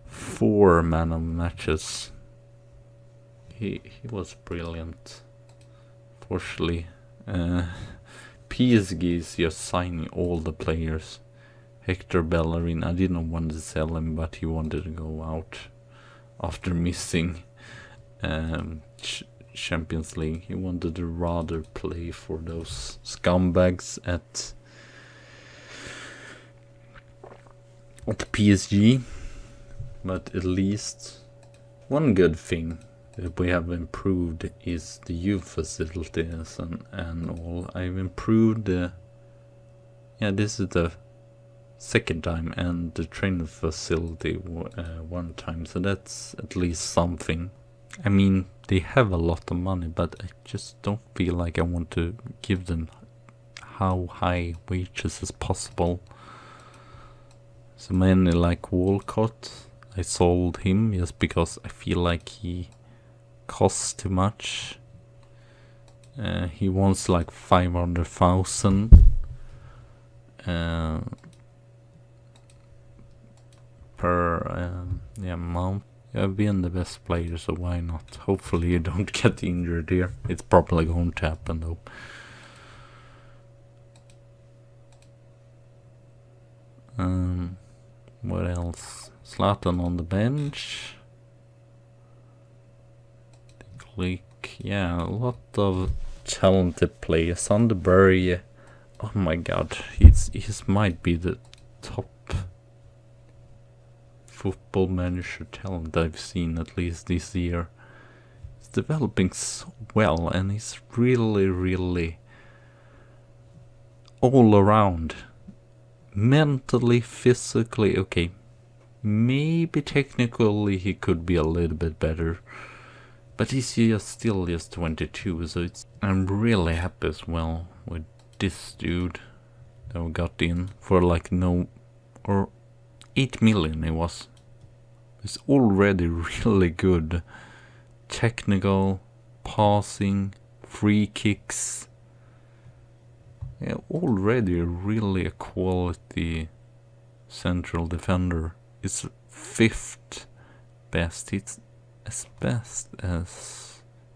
4 man of matches. He was brilliant. Fortunately, PSG is just signing all the players. Hector Bellerin, I didn't want to sell him, but he wanted to go out after missing Champions League. He wanted to rather play for those scumbags at PSG. But at least one good thing that we have improved is the youth facilities and all. I've improved this is the 2nd time, and the training facility 1 time, so that's at least something. I mean, they have a lot of money, but I just don't feel like I want to give them how high wages as possible. So many like Walcott, I sold him just because I feel like he costs too much. He wants like 500,000 per month. I've been the best player, so why not? Hopefully you don't get injured here. It's probably going to happen though. What else? Zlatan on the bench. Click, yeah, a lot of talented players. Sunderberg, oh my god, he's might be the top football manager talent I've seen, at least this year. He's developing so well, and he's really all around. Mentally, physically, okay. Maybe technically he could be a little bit better. But he's still just 22, so I'm really happy as well with this dude that we got in for like 8 million it was. It's already really good. Technical, passing, free kicks. Yeah, already really a quality central defender. It's 5th best. It's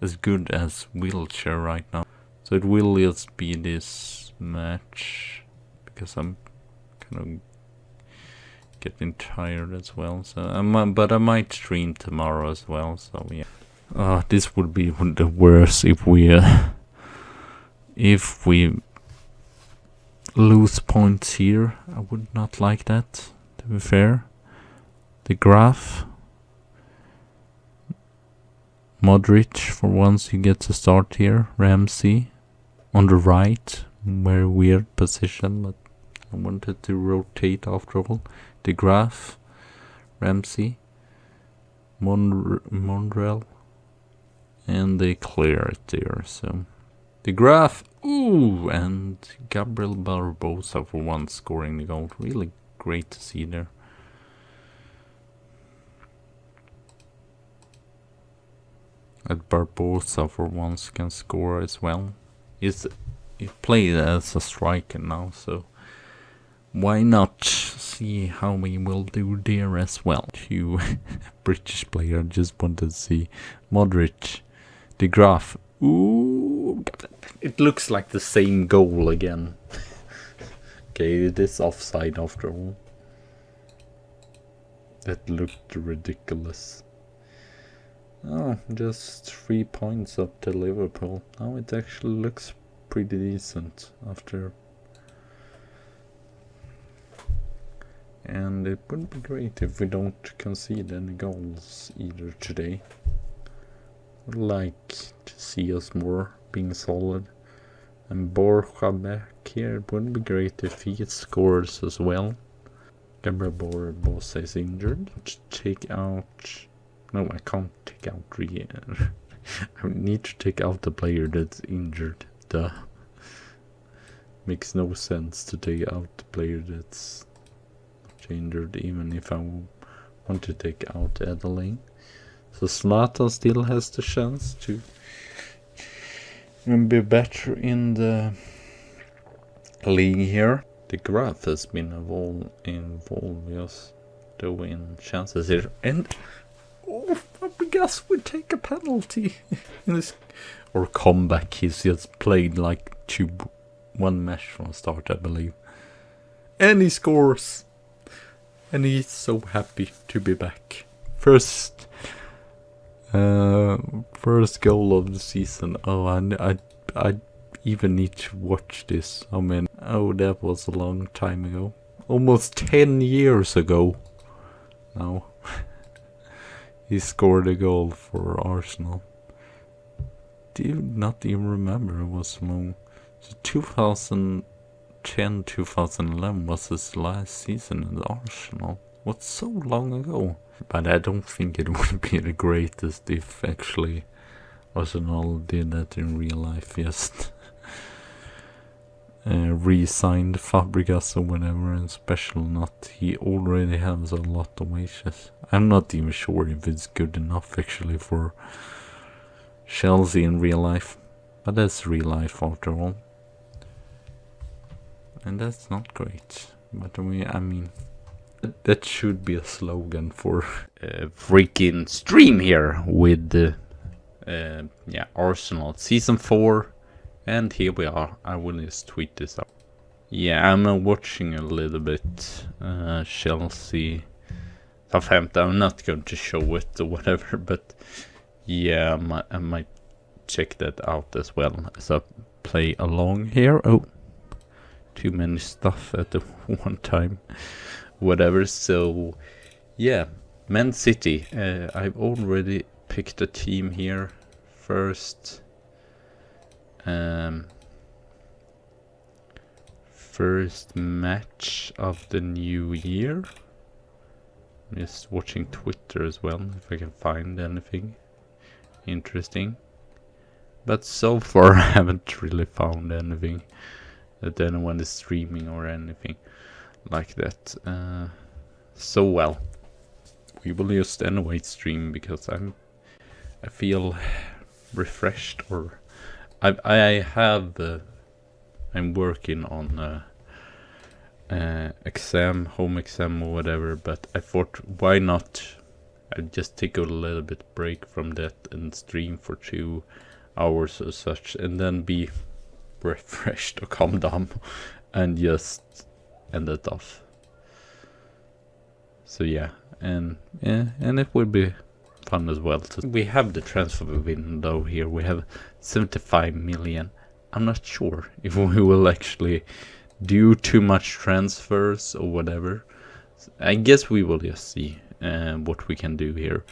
as good as Wiltshire right now. So it will just be this match because I'm kind of getting tired as well. So I might stream tomorrow as well. So yeah, this would be the worst if we lose points here. I would not like that, to be fair. The graph. Modric, for once he gets a start here. Ramsey on the right, very weird position, but I wanted to rotate after all. De Graaf, Ramsey, Monreal, and they clear it there. So De Graaf, ooh, and Gabriel Barbosa for once scoring the goal. Really great to see there. That Barbosa for once can score as well. He played as a striker now, so why not see how we will do there as well. Two British player, just wanted to see Modric, De Graaf. Ooh, it looks like the same goal again. Okay, it is offside after all. That looked ridiculous. Oh, just 3 points up to Liverpool. Now it actually looks pretty decent after. And it would be great if we don't concede any goals either today. I'd like to see us more being solid. And Borja back here, it would be great if he scores as well. Gabriel Barbosa is injured. Take out. No, I can't take out I need to take out the player that's injured. Duh. Makes no sense to take out the player that's not injured, even if I want to take out Edeling. So Zlatan still has the chance to be better in the league here. The graph has been involved just doing chances here. And oh, Fabregas would take a penalty in this or comeback. He's just played like one match from start, I believe, and he scores, and he's so happy to be back. First goal of the season. Oh, I even need to watch this. I mean, oh, that was a long time ago, almost 10 years ago now. He scored a goal for Arsenal. Do you not even remember it was long? So 2010-2011 was his last season in Arsenal. was so long ago. But I don't think it would be the greatest if actually Arsenal did that in real life, just re-signed Fabregas or whatever, and special not. He already has a lot of wages. I'm not even sure if it's good enough actually for Chelsea in real life. But that's real life after all. And that's not great. But I mean, that should be a slogan for freaking stream here with Arsenal season 4. And here we are. I will just tweet this out. Yeah, I'm watching a little bit Chelsea Southampton. I'm not going to show it or whatever, but yeah, I might check that out as well as I play along here. Oh, too many stuff at the one time. Whatever, so yeah, Man City. I've already picked a team here. First match of the new year. I'm just watching Twitter as well, if I can find anything interesting. But so far I haven't really found anything that anyone is streaming or anything like that. So well, we will just anyway stream because I feel refreshed, or I'm working on home exam or whatever, but I thought why not I just take a little bit break from that and stream for 2 hours or such, and then be refreshed or calm down and just end it off. So yeah, and it will be fun as well. So we have the transfer window here. We have 75 million. I'm not sure if we will actually do too much transfers or whatever. I guess we will just see what we can do here.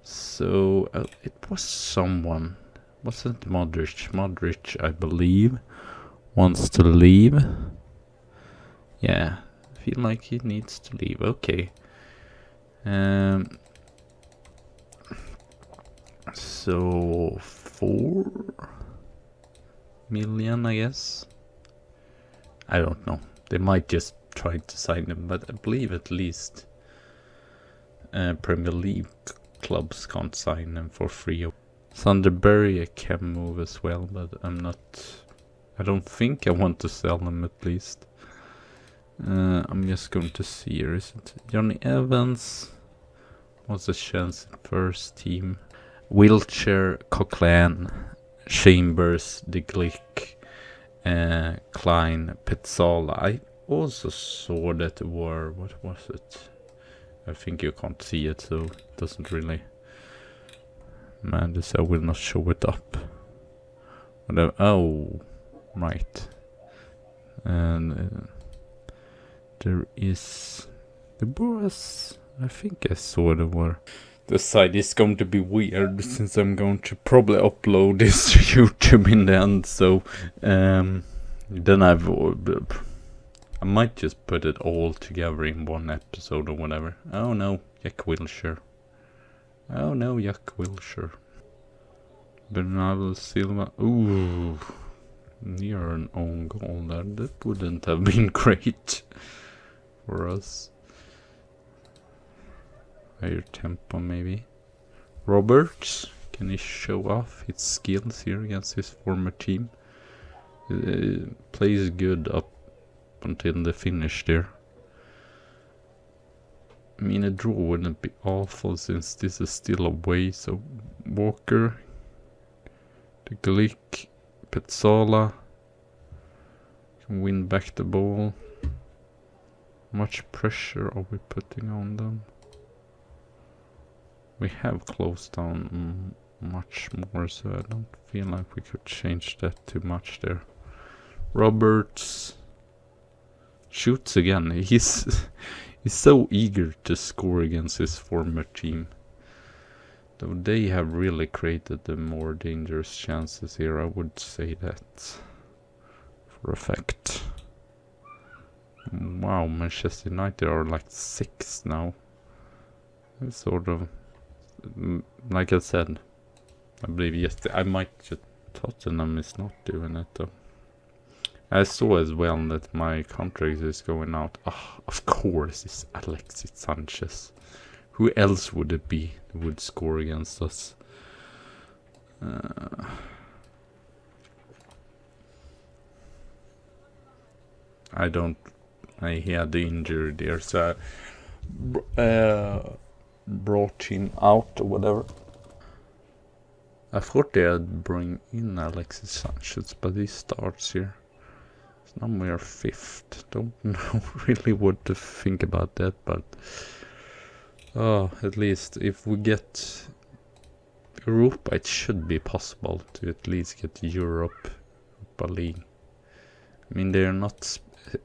So it was someone, wasn't Modric? Modric, I believe, wants to leave. Yeah, I feel like he needs to leave. Okay. So 4 million, I guess. I don't know. They might just try to sign him, but I believe at least Premier League clubs can't sign him for free. Sunderberry can move as well, but I don't think I want to sell him at least. I'm just going to see here, is it Johnny Evans? What's the chance in first team? Wiltshire, Coquelin, Chambers, De Glick, Klein, Pizzola. I also saw that there were, what was it? I think you can't see it, so it doesn't really matter. I will not show it up. Whatever. Oh, right. And there was, I think I saw there were. The site is going to be weird since I'm going to probably upload this to YouTube in the end. So then I might just put it all together in one episode or whatever. Oh no, Jack Wilshere. Oh no, Jack Wilshere. Bernardo Silva. Ooh, near an own goal there. That wouldn't have been great for us. Higher tempo maybe. Roberts, can he show off his skills here against his former team? Plays good up until the finish there. I mean, a draw wouldn't be awful since this is still away. So Walker, De Glick, Pizzola can win back the ball. How much pressure are we putting on them? We have closed down much more, so I don't feel like we could change that too much there. Roberts shoots again. He's so eager to score against his former team. Though they have really created the more dangerous chances here, I would say that for a fact. Wow, Manchester United are like 6 now. It's sort of, like I said, I believe yesterday, I might just, Tottenham is not doing it though. I saw as well that my contract is going out. Oh, of course, it's Alexis Sanchez. Who else would it be that would score against us? He had the injury there, so I brought him out or whatever. I thought they'd bring in Alexis Sanchez, but he starts here. So now we are 5th. Don't know really what to think about that, but at least if we get Europa, it should be possible to at least get Europa League. I mean, they're not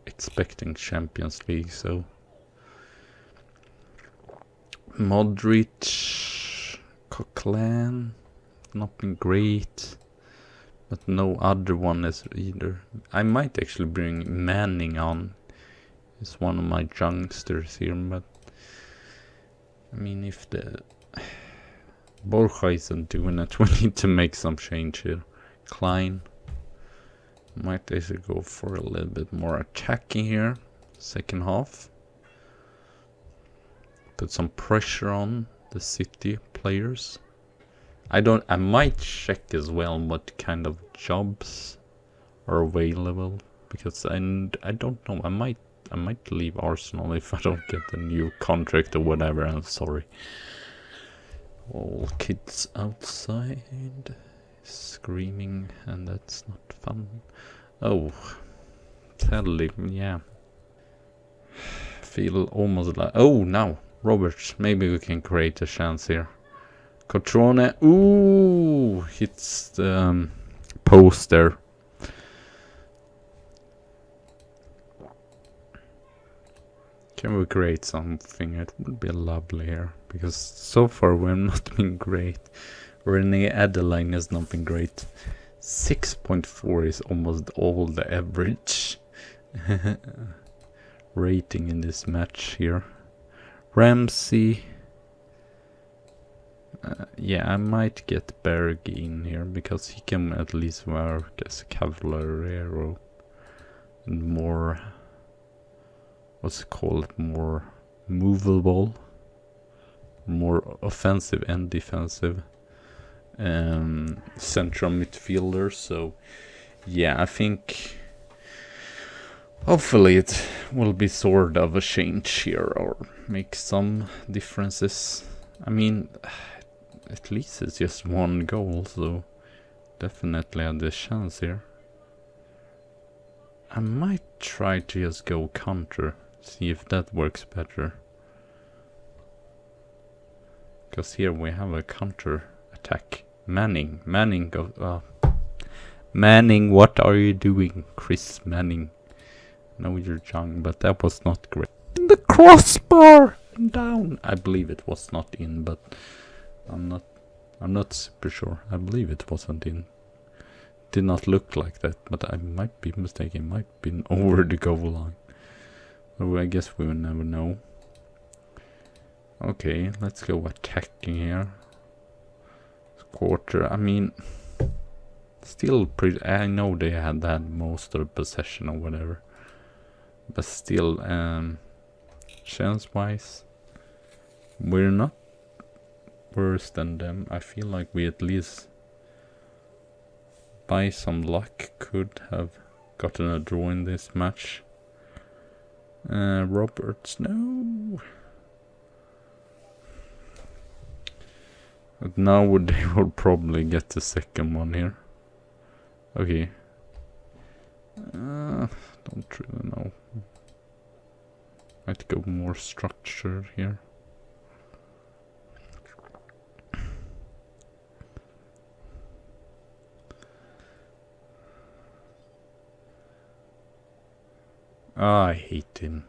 expecting Champions League, so Modric, Coquelin, not been great, but no other one is either. I might actually bring Manning on. He's one of my youngsters here, but I mean, if the Borja isn't doing it, we need to make some change here. Klein. Might actually go for a little bit more attacking here. Second half. Put some pressure on the City players. I might check as well what kind of jobs are available, because I don't know. I might leave Arsenal if I don't get a new contract or whatever. I'm sorry. All kids outside screaming, and that's not fun. Oh, sadly, yeah. Feel almost like, oh, now Roberts, maybe we can create a chance here. Cotrone, ooh, hits the post there. Can we create something? It would be lovely here, because so far we've not been great. Renee Adeline has not been great. 6.4 is almost all the average rating in this match here. Ramsey. Yeah, I might get Berg in here, because he can at least work as a Cavallero and more, what's it called, more movable, more offensive and defensive central midfielder. So yeah, I think hopefully it will be sort of a change here, or make some differences. I mean, at least it's just one goal, so definitely had the chance here. I might try to just go counter, see if that works better. Because here we have a counter attack. Manning, what are you doing, Chris Manning? No, you're young, but that was not great. In the crossbar down. I believe it was not in, but I'm not super sure. I believe it wasn't in. Did not look like that, but I might be mistaken. Might be over the goal line. Well, I guess we will never know. Okay, let's go attacking here. Quarter, I mean, still pretty. I know they had most of the possession or whatever, but still, chance wise, we're not worse than them. I feel like we at least, by some luck, could have gotten a draw in this match. Roberts, no. But now they will probably get the second one here. Okay. Don't really know. Might go more structured here. I hate him.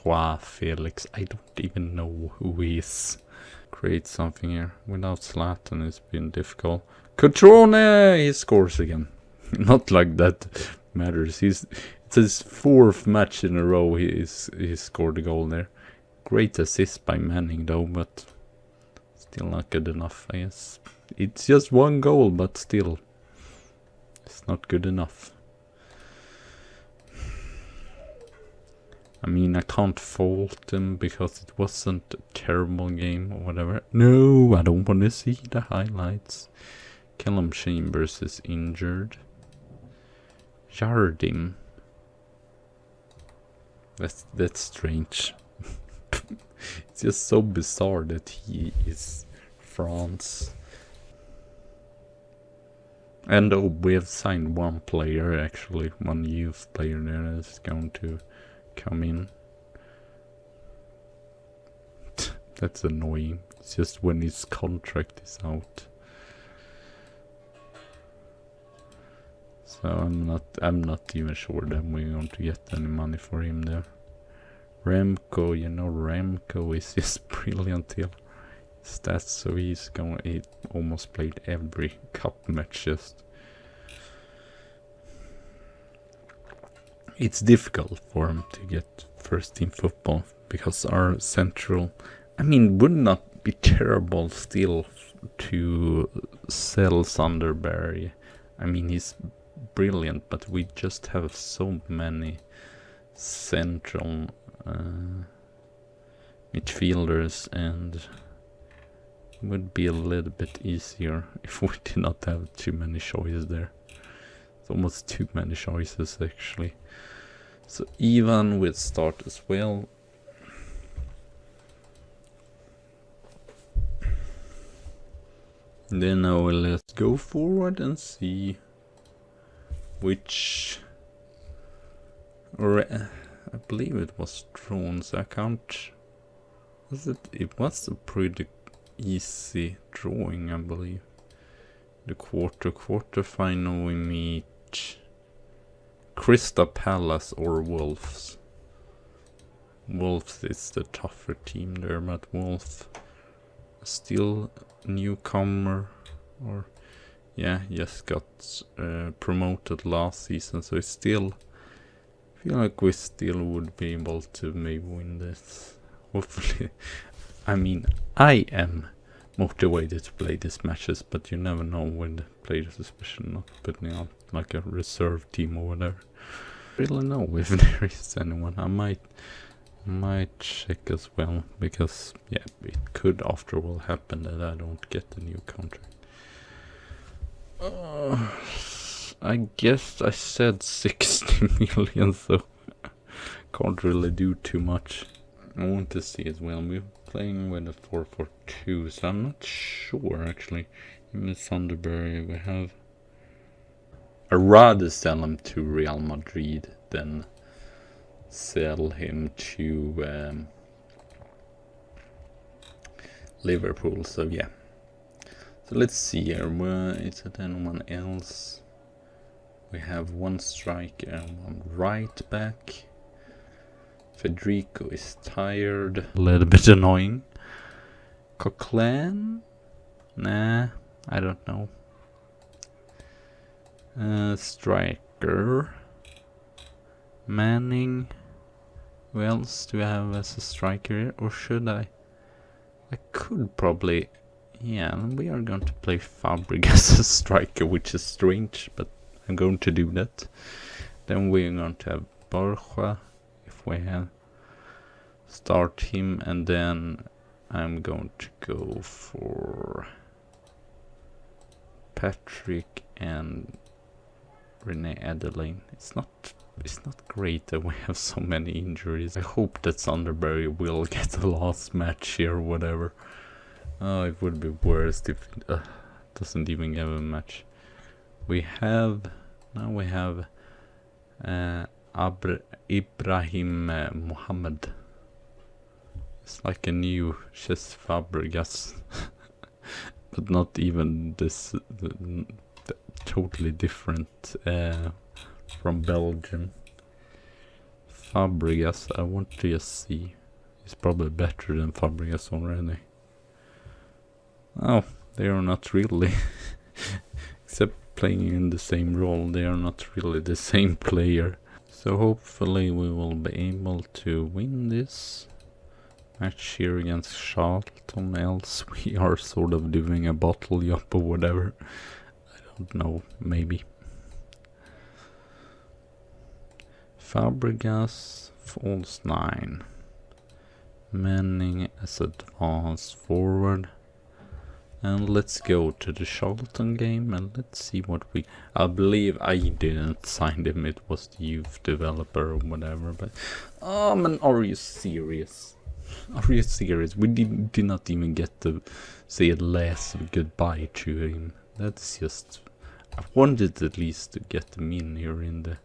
Joao Felix. I don't even know who he is. Create something here. Without Zlatan, it's been difficult. Cotrone! He scores again. Not like that matters. It's It's his 4th match in a row he scored a goal there. Great assist by Manning though, but still not good enough, I guess. It's just 1 goal, but still, it's not good enough. I mean, I can't fault him because it wasn't a terrible game or whatever. No, I don't want to see the highlights. Callum Chambers is injured. Jardim. That's strange. It's just so bizarre that he is France. And oh, we have signed 1 player actually, 1 youth player there that's going to come in. That's annoying. It's just when his contract is out. So I'm not even sure that we're going to get any money for him there. Remco, you know, Remco is just brilliant here. Stats, so he almost played every cup match. Just it's difficult for him to get first team football because our central, I mean, would not be terrible still to sell Sunderberry. I mean, he's brilliant, but we just have so many central midfielders, and it would be a little bit easier if we did not have too many choices there. It's almost too many choices actually. So Ivan will start as well. Then I will let's go forward and see which, or I believe it was drawn, so I can't. It was a pretty easy drawing, I believe. The quarter final we meet Crystal Palace or Wolves. Wolves is the tougher team there, but Wolves still newcomer, or yeah, just got promoted last season, so it's still, I feel like we still would be able to maybe win this. Hopefully. I mean, I am motivated to play these matches, but you never know when the players, especially not putting out like a reserve team or whatever. Really know if there is anyone. I might check as well, because yeah, it could after all happen that I don't get a new contract. I guess I said 60 million, so can't really do too much. I want to see as well. We're playing with a 4-4-2, so I'm not sure actually. In the Sunderberry we have. I'd rather sell him to Real Madrid than sell him to Liverpool. So yeah. So let's see here. Is it anyone else? We have 1 striker and 1 right back. Federico is tired. A little bit annoying. Coquelin? Nah, I don't know. Striker. Manning. Who else do I have as a striker here? Or should I? I could probably. Yeah, we are going to play Fabregas as a striker, which is strange, but I'm going to do that. Then we're going to have Borja, if we have. Start him, and then I'm going to go for Patrick and Rene Adelaine. It's not great that we have so many injuries. I hope that Sunderberry will get the last match here or whatever. Oh, it would be worse if it doesn't even have a match. We have Ibrahim Mohammed. It's like a new Chess Fabregas, but not even this. Totally different from Belgium. Fabregas, I want to just see. He's probably better than Fabregas already. Oh, they are not really. Except playing in the same role, they are not really the same player. So hopefully we will be able to win this match here against Charlton, else we are sort of doing a bottle job or whatever. I don't know, maybe. Fabregas, false 9. Manning as advanced forward. And let's go to the Charlton game and let's see what we... I believe I didn't sign him, it was the youth developer or whatever, but... Oh man, are you serious? Are you serious? We did not even get to say a last goodbye to him. That's just... I wanted at least to get him in here in the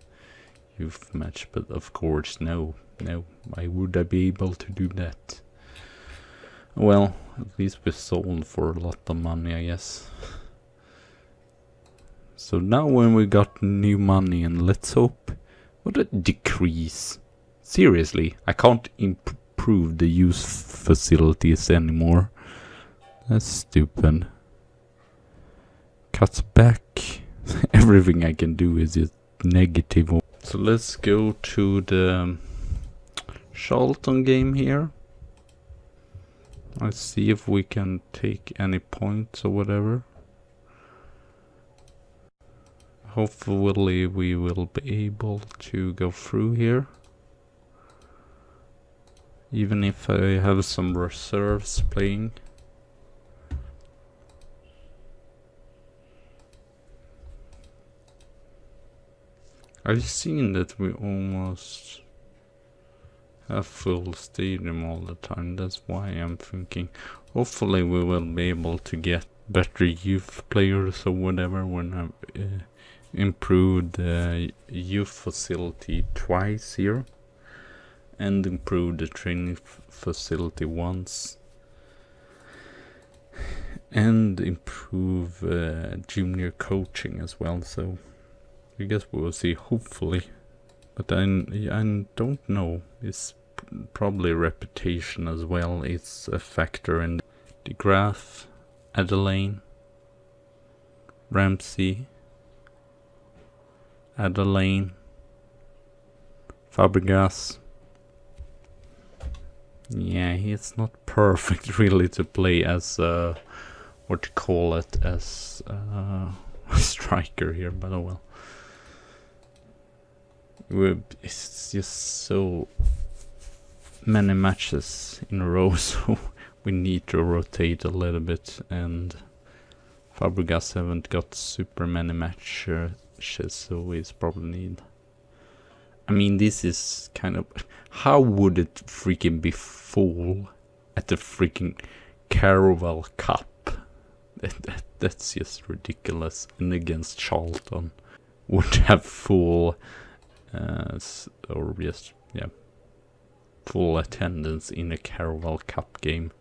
youth match, but of course, no. Why would I be able to do that? Well, at least we sold for a lot of money, I guess. So now when we got new money, and let's hope... What a decrease. Seriously, I can't improve the youth facilities anymore. That's stupid. Cuts back. Everything I can do is just negative. So let's go to the Charlton game here. Let's see if we can take any points or whatever. Hopefully we will be able to go through here. Even if I have some reserves playing. I've seen that we almost have full stadium all the time. That's why I'm thinking hopefully we will be able to get better youth players or whatever when I've improved the youth facility twice here and improved the training facility once and improve junior coaching as well. So I guess we will see, hopefully. But I don't know. It's probably reputation as well. It's a factor in the graph. Adelaine, Ramsey, Adelaine, Fabregas. Yeah, he's not perfect really to play as what to call it, as a striker here, but oh well. It's just so many matches in a row, so we need to rotate a little bit, and Fabregas haven't got super many matches, so he's probably need... I mean, this is kind of... How would it freaking be full at the freaking Carabao Cup? That's just ridiculous. And against Charlton would have full... or just, yeah, full attendance in a Carabao Cup game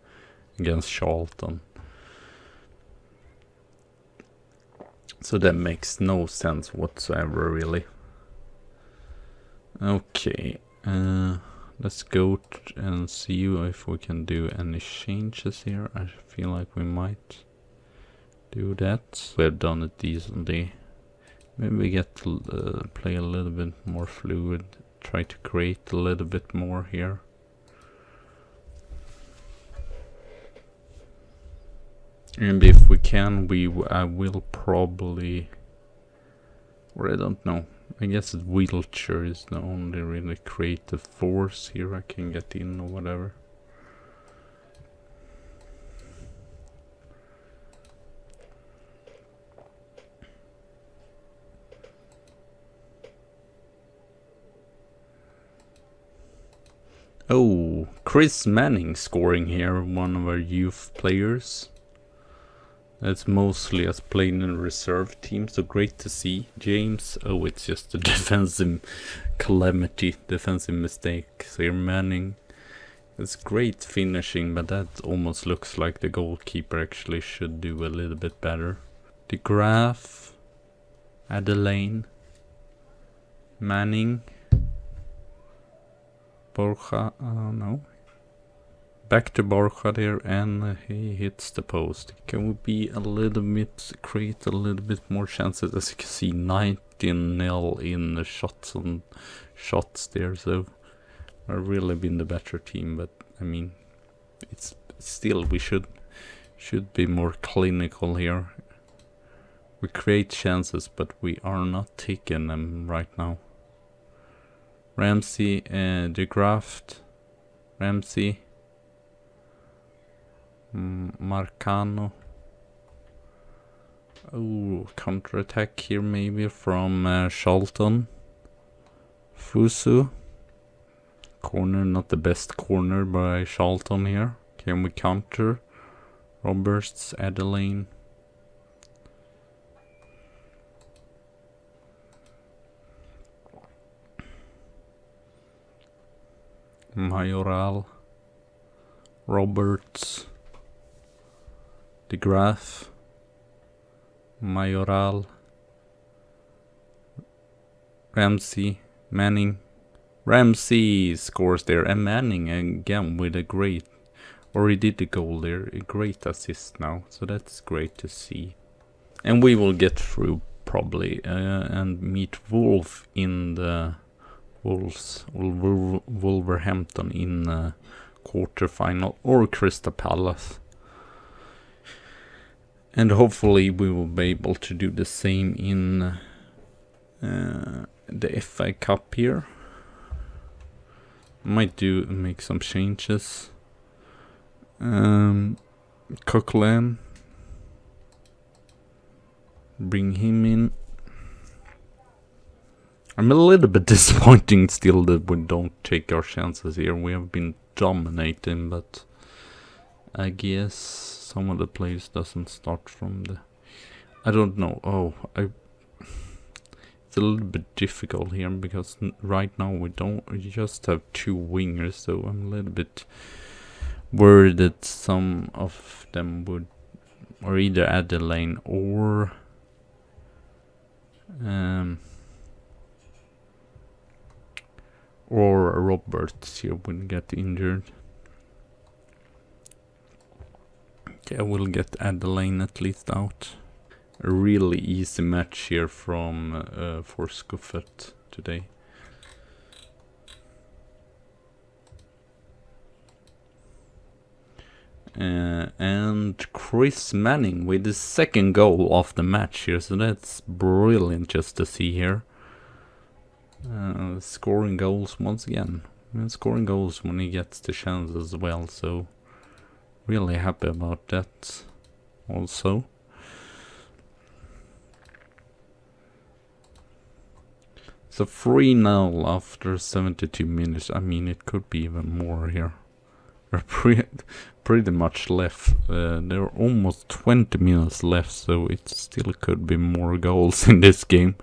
against Charlton. So that makes no sense whatsoever, really. Okay, let's go and see if we can do any changes here. I feel like we might do that. We have done it decently. Maybe we get to play a little bit more fluid, try to create a little bit more here. And if we can, I will probably, or I don't know, I guess that wheelchair is the only really creative force here I can get in or whatever. Oh, Chris Manning scoring here, one of our youth players. That's mostly us playing in reserve team, so great to see. James, oh, it's just a defensive calamity, defensive mistakes here. Manning, it's great finishing, but that almost looks like the goalkeeper actually should do a little bit better. De Graaf, Adelaine, Manning, Borja, no. Back to Borja there, and he hits the post. Can we be a little bit, create a little bit more chances? As you can see, 14-0 in the shots there, so we've really been the better team. But I mean, it's still, we should be more clinical here. We create chances, but we are not taking them right now. Ramsey, De Graft, Ramsey, Marcano. Oh, counter-attack here maybe from Charlton. Fusu. Corner, not the best corner by Charlton here. Can we counter? Roberts, Adeline. Mayoral. Roberts. De Graaf. Mayoral. Ramsey. Manning. Ramsey scores there, and Manning again with a great, or he did the goal there, a great assist now, so that's great to see. And we will get through probably and meet Wolf in the Wolverhampton in the quarterfinal, or Crystal Palace. And hopefully we will be able to do the same in the FA Cup here. Might make some changes. Coquelin. Bring him in. I'm a little bit disappointing still that we don't take our chances here. We have been dominating, but I guess some of the players doesn't start from the... I don't know. It's a little bit difficult here because right now we just have 2 wingers, so I'm a little bit worried that some of them would, or either Adeline or Roberts here will get injured. Okay, I will get Adeline at least out. A really easy match here from for Scuffet today. And Chris Manning with his 2nd goal of the match here, so that's brilliant just to see here. Scoring goals once again, and scoring goals when he gets the chance as well, so really happy about that also. So 3-0 after 72 minutes. I mean, it could be even more here. We're pretty much left. There are almost 20 minutes left, so it still could be more goals in this game.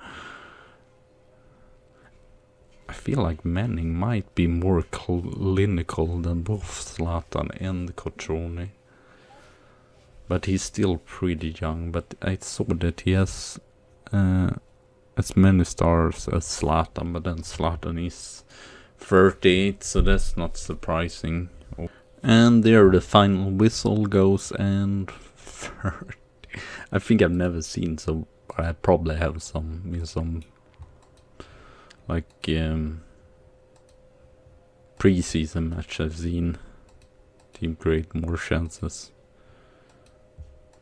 I feel like Manning might be more clinical than both Zlatan and Cotrone. But he's still pretty young. But I saw that he has... as many stars as Zlatan, but then Zlatan is 38, so that's not surprising. And there the final whistle goes, and 30. I think I've never seen so. I probably have some in some like pre-season match I've seen. Team create more chances.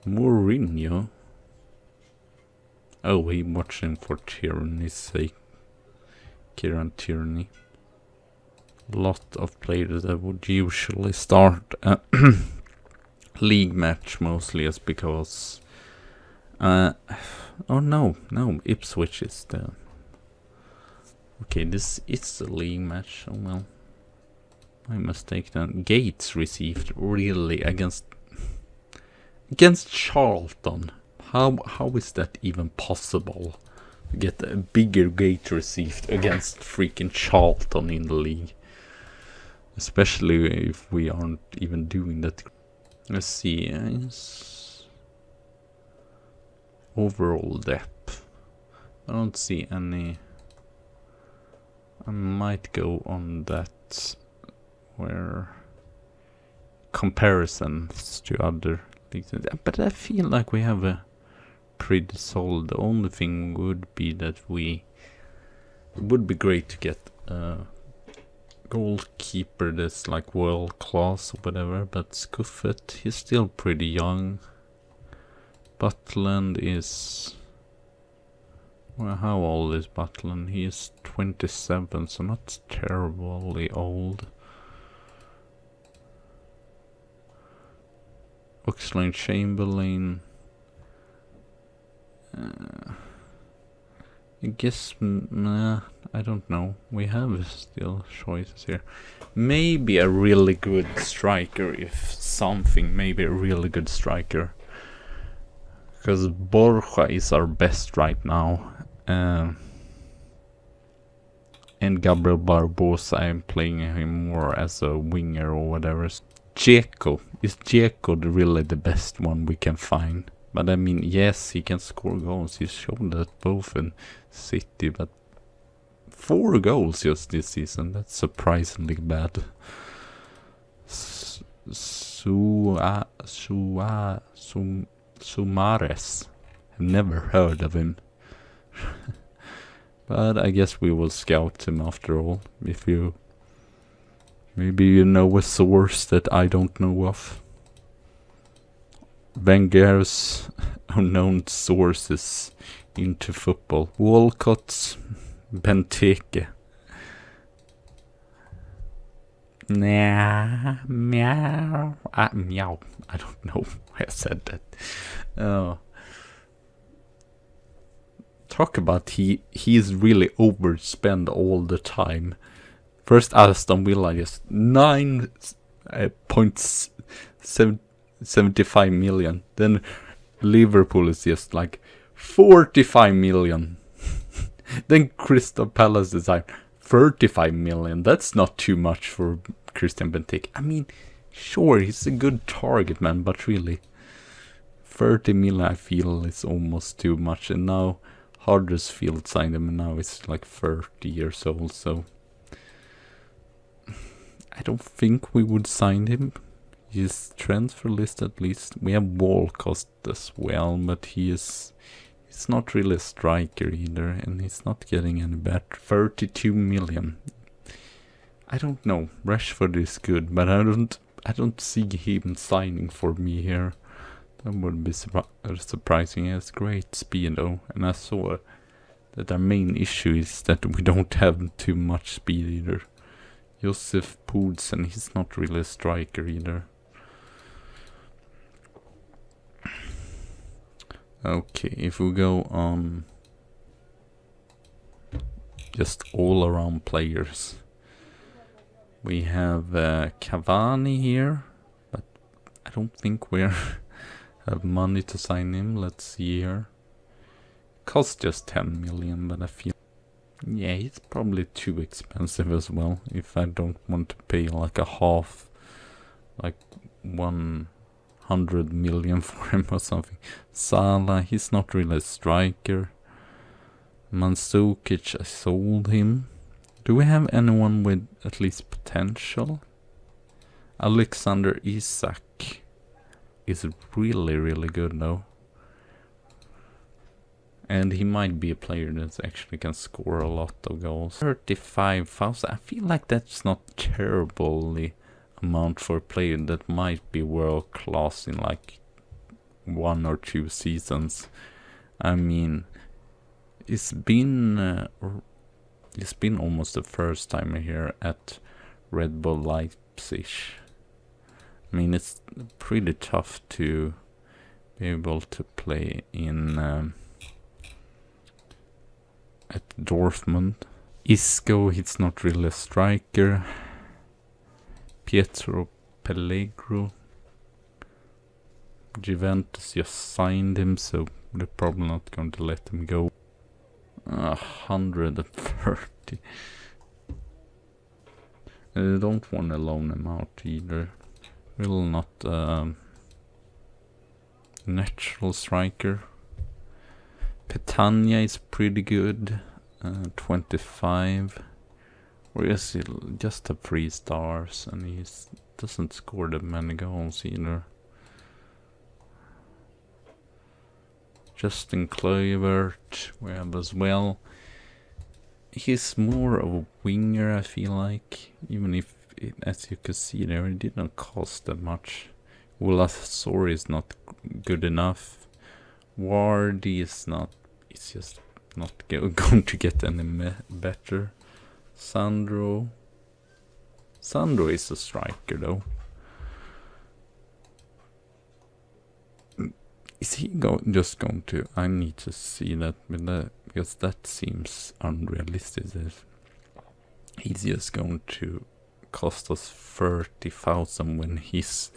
Mourinho. Oh, he watching for Tierney's sake. Kieran Tierney. Lot of players that would usually start a league match mostly is because... oh no, Ipswich is the... Okay, this is the league match, oh well. My mistake then. Gates received really against Charlton. How is that even possible? To get a bigger gate received against freaking Charlton in the league. Especially if we aren't even doing that. Let's see. Overall depth. I don't see any. I might go on that where comparisons to other leagues. But I feel like we have a pretty solid. The only thing would be that it would be great to get a goalkeeper that's like world class or whatever, but Scuffet, he's still pretty young. Butland is... Well, how old is Butland? He is 27, so not terribly old. Oxlade-Chamberlain. I guess, nah, I don't know. We have still choices here. Maybe a really good striker, if something. Maybe a really good striker. Because Borja is our best right now. And Gabriel Barbosa, I'm playing him more as a winger or whatever. Dzeko. Is Dzeko really the best one we can find? But I mean, yes, he can score goals. He's shown that both in City, but 4 goals just this season. That's surprisingly bad. Sumares. I've never heard of him. But I guess we will scout him after all. If you... Maybe you know a source that I don't know of. Wenger's unknown sources into football. Walcott's Benteke. Nah, meow. Meow. I don't know why I said that. Talk about he's really overspent all the time. First Aston Villa just 9.75 million. Then Liverpool is just like 45 million. Then Crystal Palace is like 35 million. That's not too much for Christian Benteke. I mean, sure, he's a good target man, but really 30 million I feel is almost too much. And now Huddersfield signed him, and now it's like 30 years old, so I don't think we would sign him. His transfer list at least. We have Walcott as well, but he's not really a striker either, and he's not getting any better. 32 million. I don't know. Rashford is good, but I don't see him signing for me here. That would be surprising. He has great speed though, and I saw that our main issue is that we don't have too much speed either. Josef Poulsen, he's not really a striker either. Okay, if we go on just all around players, we have Cavani here, but I don't think we have money to sign him. Let's see here. Costs just 10 million, but I feel, yeah, he's probably too expensive as well. If I don't want to pay like a half, like 100 million for him or something. Salah, he's not really a striker. Mandzukic, I sold him. Do we have anyone with at least potential? Alexander Isak is really, really good though. And he might be a player that actually can score a lot of goals. 35,000. I feel like that's not terribly amount for a player that might be world class in like 1 or 2 seasons. I mean, it's been almost the first time here at Red Bull Leipzig. I mean, it's pretty tough to be able to play in at Dortmund. Isco, he's not really a striker. Pietro Pellegro. Juventus just signed him, so they're probably not going to let him go. 130. I don't want to loan him out either. Will not natural striker. Petagna is pretty good. 25. Or is he just a 3 stars, and he doesn't score that many goals either. Justin Kluivert we have as well. He's more of a winger, I feel like, even if, as you can see there, it didn't cost that much. Ulasori is not good enough. Wardy is not, it's just not going to get any better. Sandro is a striker though. Is he just going to, I need to see that, because that seems unrealistic. He's just going to cost us 30,000 when his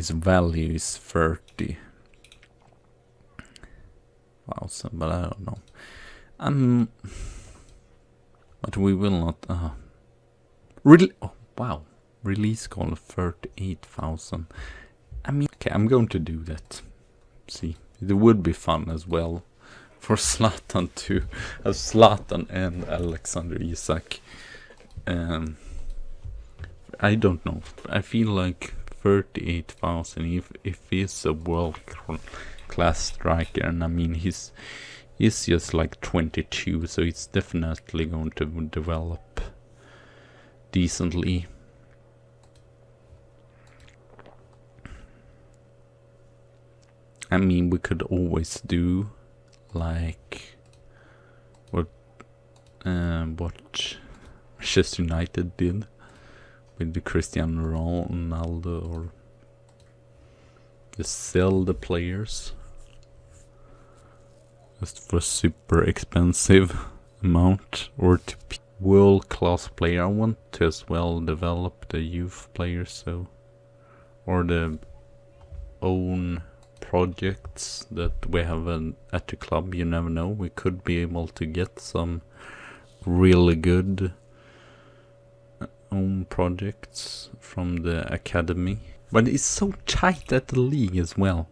value is 30,000, but I don't know. But we will not. Really? Oh wow! Release call 38,000. I mean, okay, I'm going to do that. See, it would be fun as well for Zlatan to have Zlatan and Alexander Isak. I don't know. I feel like 38,000. If he's a world class striker, and I mean he's just like 22, so it's definitely going to develop decently. I mean, we could always do like what Manchester United did with the Cristiano Ronaldo, or just sell the players just for super expensive amount, or to world class player. I want to as well develop the youth players, so, or the own projects that we have at the club. You never know, we could be able to get some really good own projects from the academy. But it's so tight at the league as well.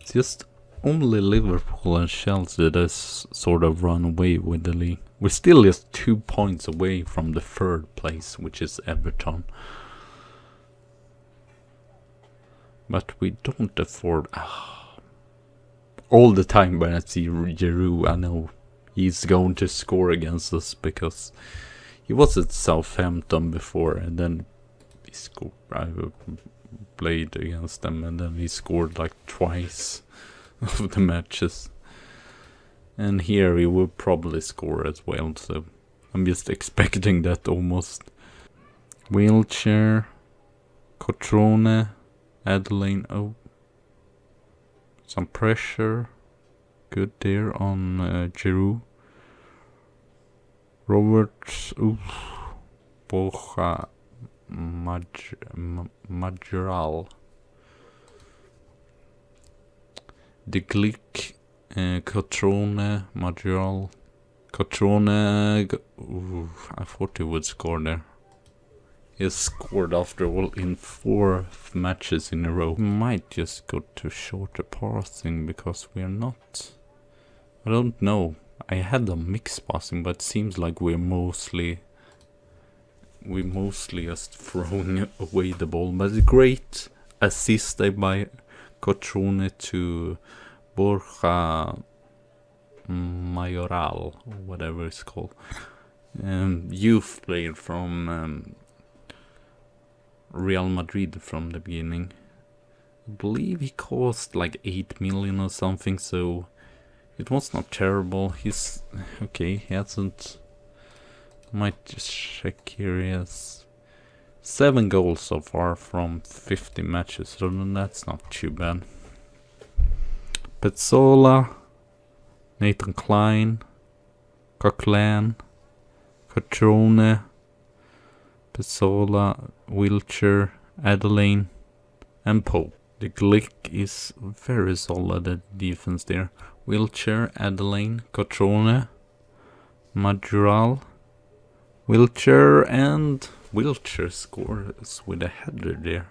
It's just only Liverpool and Chelsea that has sort of run away with the league. We're still just 2 points away from the third place, which is Everton. But we don't afford... all the time when I see Giroud, I know he's going to score against us, because he was at Southampton before, and then he scored. I played against them, and then he scored like twice of the matches. And here he will probably score as well, so I'm just expecting that almost. Wheelchair, Cotrone, Adeline. Oh, some pressure. Good there on Giroud. Roberts. Oof. Borja Majoral. De Glick. Cotrone, Majoral. Cotrone. I thought he would score there. He has scored after all in 4 matches in a row. We might just go to shorter passing, because we are not... I don't know. I had a mixed passing, but it seems like we're mostly just throwing away the ball. But a great assist by Cotrone to Borja Mayoral, or whatever it's called. Youth player from Real Madrid from the beginning. I believe he cost like 8 million or something, so it was not terrible. He's okay, he hasn't... Might just check here. He has 7 goals so far from 50 matches, so that's not too bad. Petzola, Nathan Klein, Coquelin, Cotrone, Petzola, Wiltshire, Adeline, and Pope. The Glick is very solid at defense there. Wiltshire, Adeline, Cotrone, Majoral, Wiltshire, and Wiltshire scores with a header there.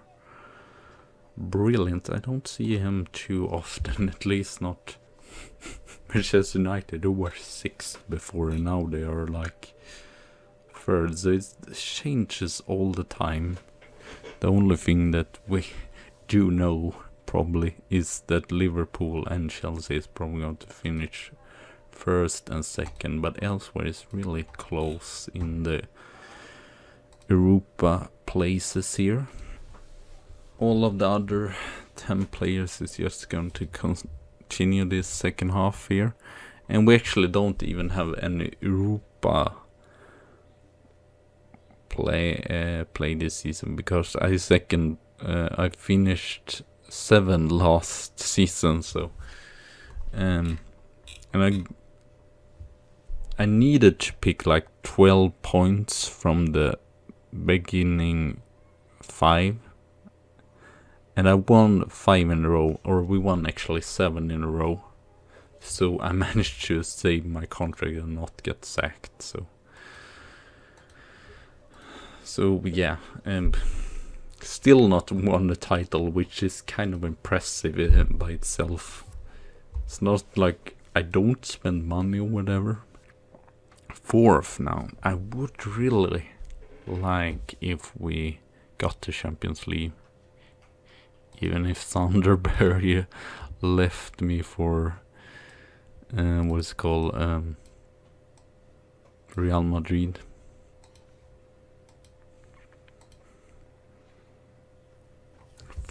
Brilliant. I don't see him too often, at least not Manchester United, who were 6th before, and now they are like 3rd, so it changes all the time. The only thing that we do know probably is that Liverpool and Chelsea is probably going to finish first and second, but elsewhere is really close in the Europa places here. All of the other 10 players is just going to continue this second half here, and we actually don't even have any Europa play this season, because I finished 7 last season, so and I needed to pick like 12 points from the beginning 5, and I won 5 in a row, or we won actually 7 in a row, so I managed to save my contract and not get sacked. So yeah, still not won the title, which is kind of impressive by itself. It's not like I don't spend money or whatever. 4th now. I would really like if we got to Champions League, even if Thunderberg left me for what is it called, Real Madrid.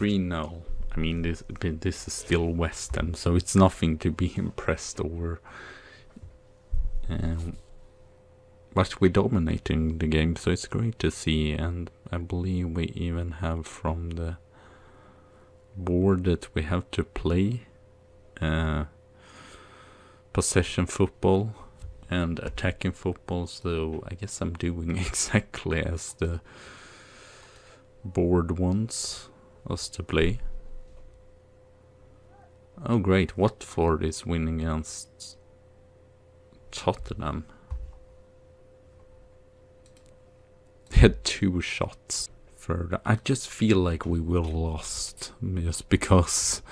No, I mean this is still West Ham, so it's nothing to be impressed over. But we're dominating the game, so it's great to see, and I believe we even have from the board that we have to play possession football and attacking football, so I guess I'm doing exactly as the board wants us to play. Oh great, Watford is winning against Tottenham. They had 2 shots further. I just feel like we will lost, just because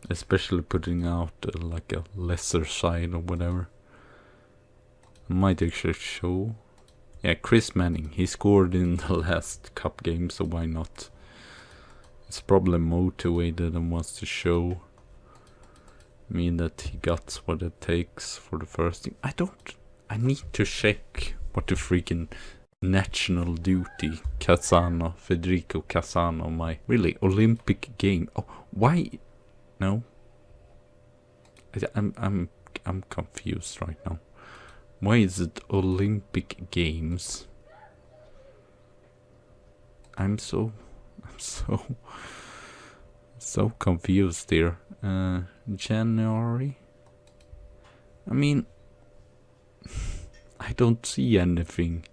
especially putting out like a lesser side or whatever. I might actually show. Yeah, Chris Manning, he scored in the last cup game, so why not? It's probably motivated and wants to show me that he got what it takes for the first thing. I need to check what the freaking national duty Federico Casano, my really Olympic game. Oh, why? No. I'm confused right now. Why is it Olympic Games? I'm so confused here. January? I mean, I don't see anything.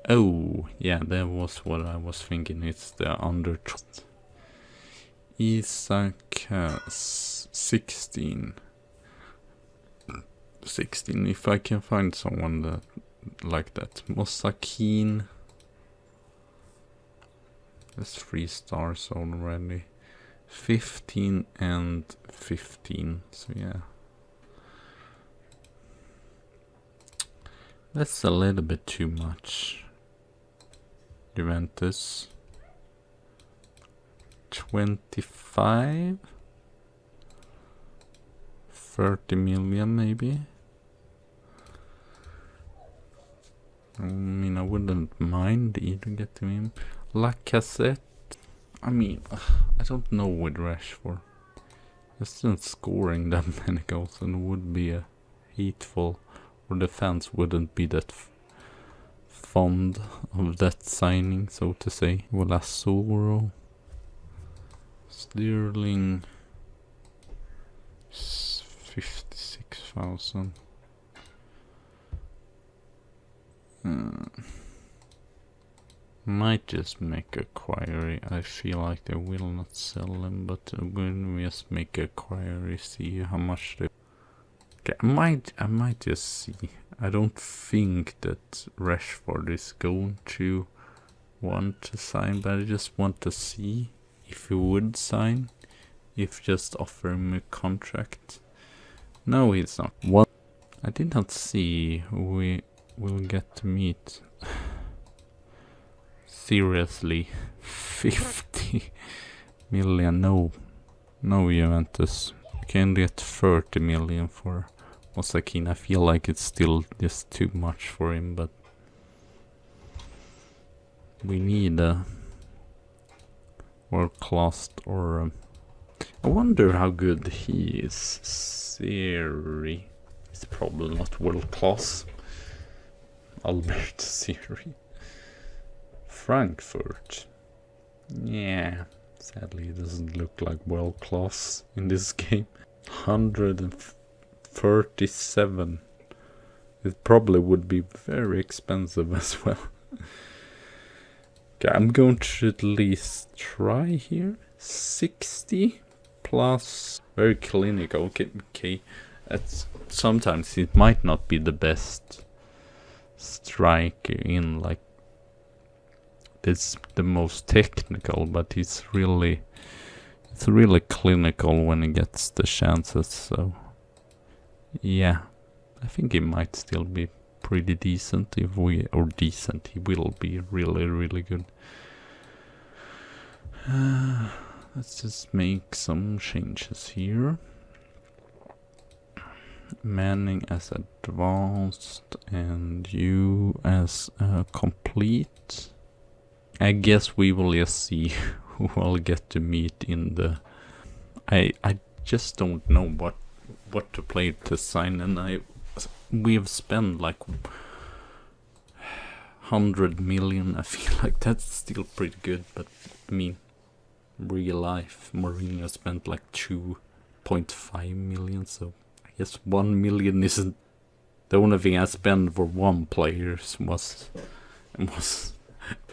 Oh, yeah, that was what I was thinking. It's the under. Isaac has 16. If I can find someone that like that. Mosakin. That's 3 stars already. 15 and 15. So yeah. That's a little bit too much. Juventus. 25, 30 million maybe. I mean, I wouldn't mind either getting him. Lacazette. I mean, I don't know with Rashford. Just not scoring that many goals, and it would be a hateful, or the fans wouldn't be that fond of that signing, so to say. Walasoro. Sterling 56,000. Might just make a query. I feel like they will not sell them, but when we just make a query, see how much they. Okay, I might just see. I don't think that Rashford is going to want to sign, but I just want to see if he would sign, if just offer him a contract. No, he's not. I did not see who we will get to meet. Seriously, 50 million? No, no Juventus. You can get 30 million for Osakin. I feel like it's still just too much for him, but we need a world-class or... I wonder how good he is. Siri is probably not world-class. Albert Siri. Frankfurt. Yeah, sadly it doesn't look like world class in this game. 137. It probably would be very expensive as well. Okay, I'm going to at least try here. 60 plus. Very clinical. Okay. Sometimes it might not be the best striker in like it's the most technical, but it's really clinical when he gets the chances. So yeah, I think he might still be pretty decent he will be really good. Let's just make some changes here. Manning as advanced and you as complete. I guess we will just see who I'll get to meet in the... I just don't know what to play to sign, and we have spent like 100 million. I feel like that's still pretty good, but I mean, real life, Mourinho spent like 2.5 million, so I guess 1 million isn't... The only thing I spent for one player was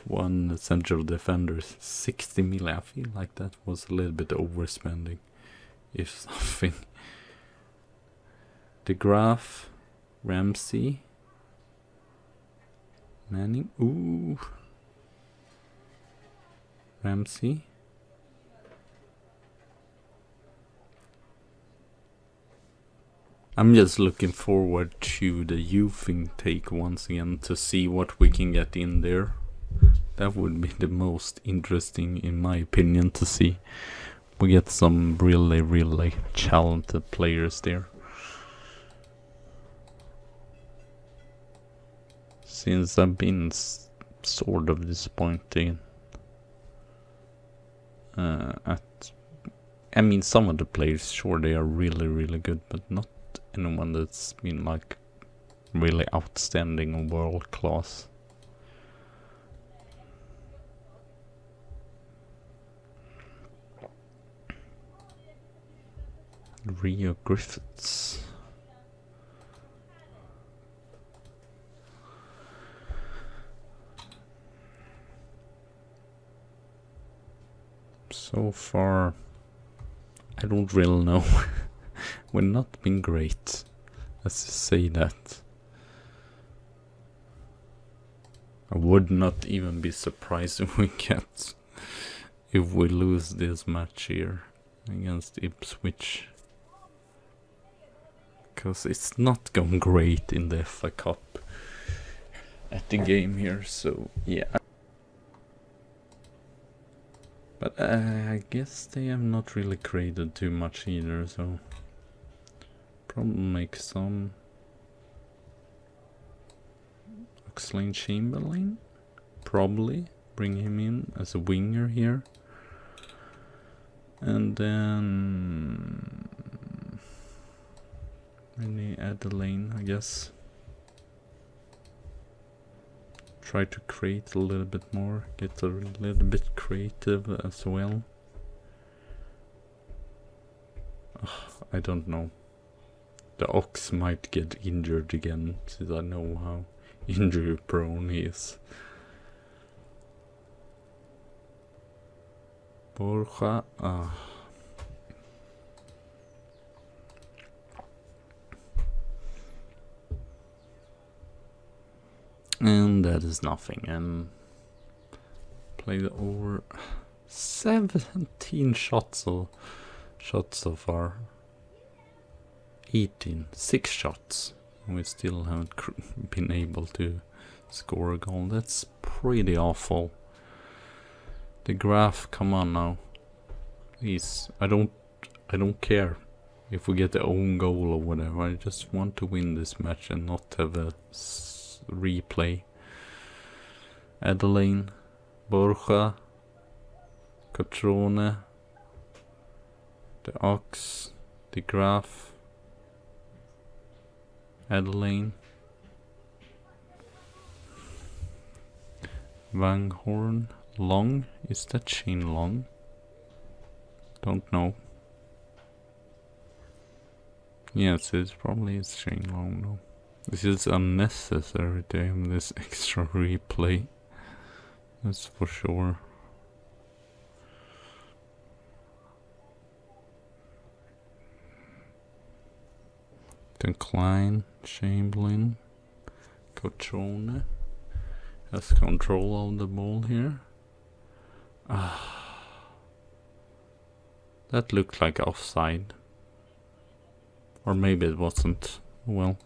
one central defender. 60 million. I feel like that was a little bit overspending, if something. De Graaf, Ramsey, Manning. Ooh, Ramsey. I'm just looking forward to the youth intake once again to see what we can get in there. That would be the most interesting, in my opinion, to see. We get some really talented players there. Since I've been sort of disappointed I mean, some of the players, sure, they are really good, but not anyone that's been like really outstanding or world class. Rio Griffiths. So far, I don't really know. We've not been great. Let's just say that. I would not even be surprised if we lose this match here against Ipswich. Because it's not going great in the FA Cup at the game here, so yeah. But I guess they have not really created too much either, so probably make some. Oxlade-Chamberlain, probably bring him in as a winger here, and then Renee Adeline, I guess. Try to create a little bit more, get a little bit creative as well. I don't know. The Ox might get injured again, since I know how injury prone he is. Borja, and that is nothing. And played over 17 shots so far. 6 shots. We still haven't been able to score a goal. That's pretty awful. The graph, come on now. Please, I don't care if we get the own goal or whatever. I just want to win this match and not have a replay. Adeline, Borja, Catrone, the Ox, the Graf, Adeline, Wanghorn, Long. Is that Shane Long? Don't know. Yes, it probably is Shane Long though. This is unnecessary to have this extra replay. That's for sure. Klein, Chamberlain, Cotrone has control of the ball here. That looked like offside. Or maybe it wasn't. Well,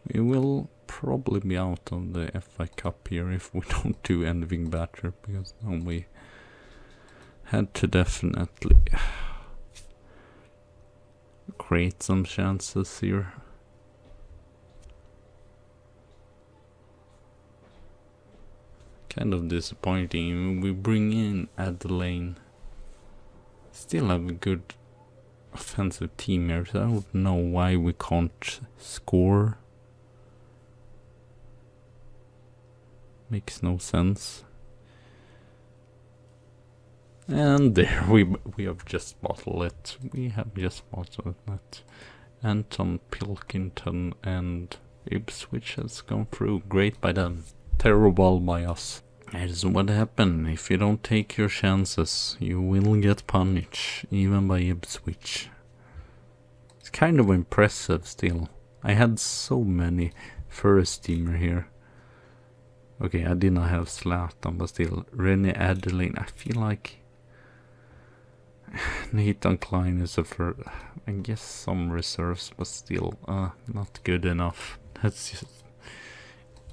we will probably be out of the FA Cup here if we don't do anything better, because now we had to definitely create some chances here. Kind of disappointing. We bring in Adeline. Still have a good offensive team here, so I don't know why we can't score. Makes no sense. And there we have just bottled it. We have just bottled it. Anton Pilkington and Ipswich has gone through. Great by them. Terrible by us. That is what happens if you don't take your chances. You will get punished, even by Ipswich. It's kind of impressive still. I had so many first teamer here. Okay, I did not have Zlatan, but still. René Adeline, I feel like Nathan Klein is a first. I guess some reserves, but still not good enough. That's just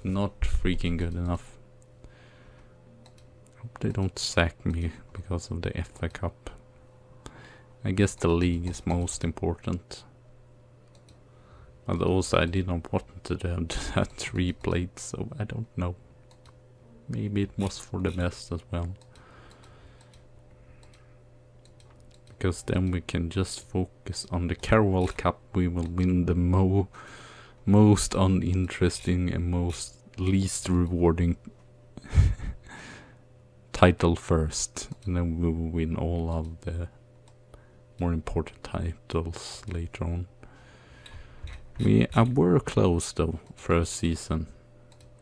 not freaking good enough. Hope they don't sack me because of the FA Cup. I guess the league is most important. But also I did not want to have that replayed, so I don't know. Maybe it was for the best as well. Because then we can just focus on the Carroll Cup. We will win the most uninteresting and most least rewarding title first, and then we will win all of the more important titles later on. We were close though. First season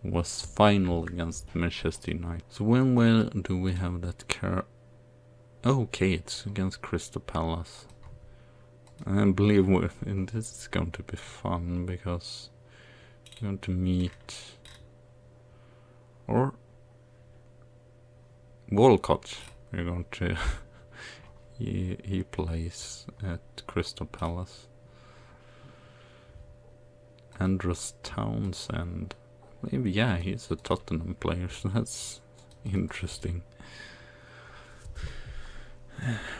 was final against Manchester United. So when do we have that okay, it's against Crystal Palace. I believe this is going to be fun because we're going to meet or Walcott. We're going to he plays at Crystal Palace. Andros Townsend. Maybe, yeah, he's a Tottenham player, so that's interesting.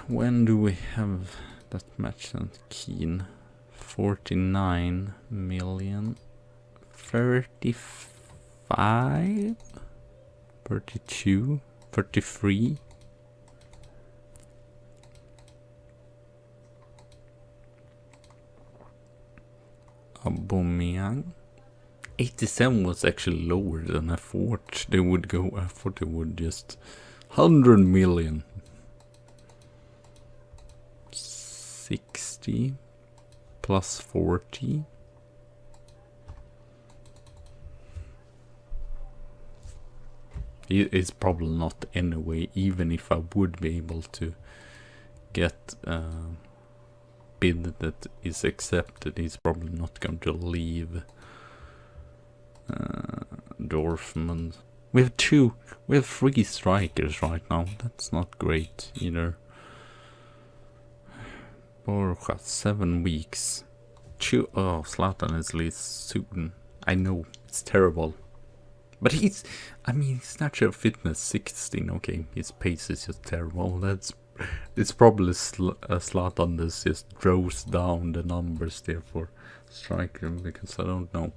When do we have that match then? Keane. 49 million. 35? 32? 33? Aubameyang. 87 was actually lower than I thought they would go. I thought they would just 100 million. 60 plus 40. It's probably not anyway, even if I would be able to get a bid that is accepted, he's probably not going to leave Dorfman. We have 3 strikers right now. That's not great either. Borja, 7 weeks. Oh, Zlatan is least soon. I know, it's terrible. But he's natural fitness 16. Okay, his pace is just terrible. It's probably Zlatan that just draws down the numbers there for striker, because I don't know.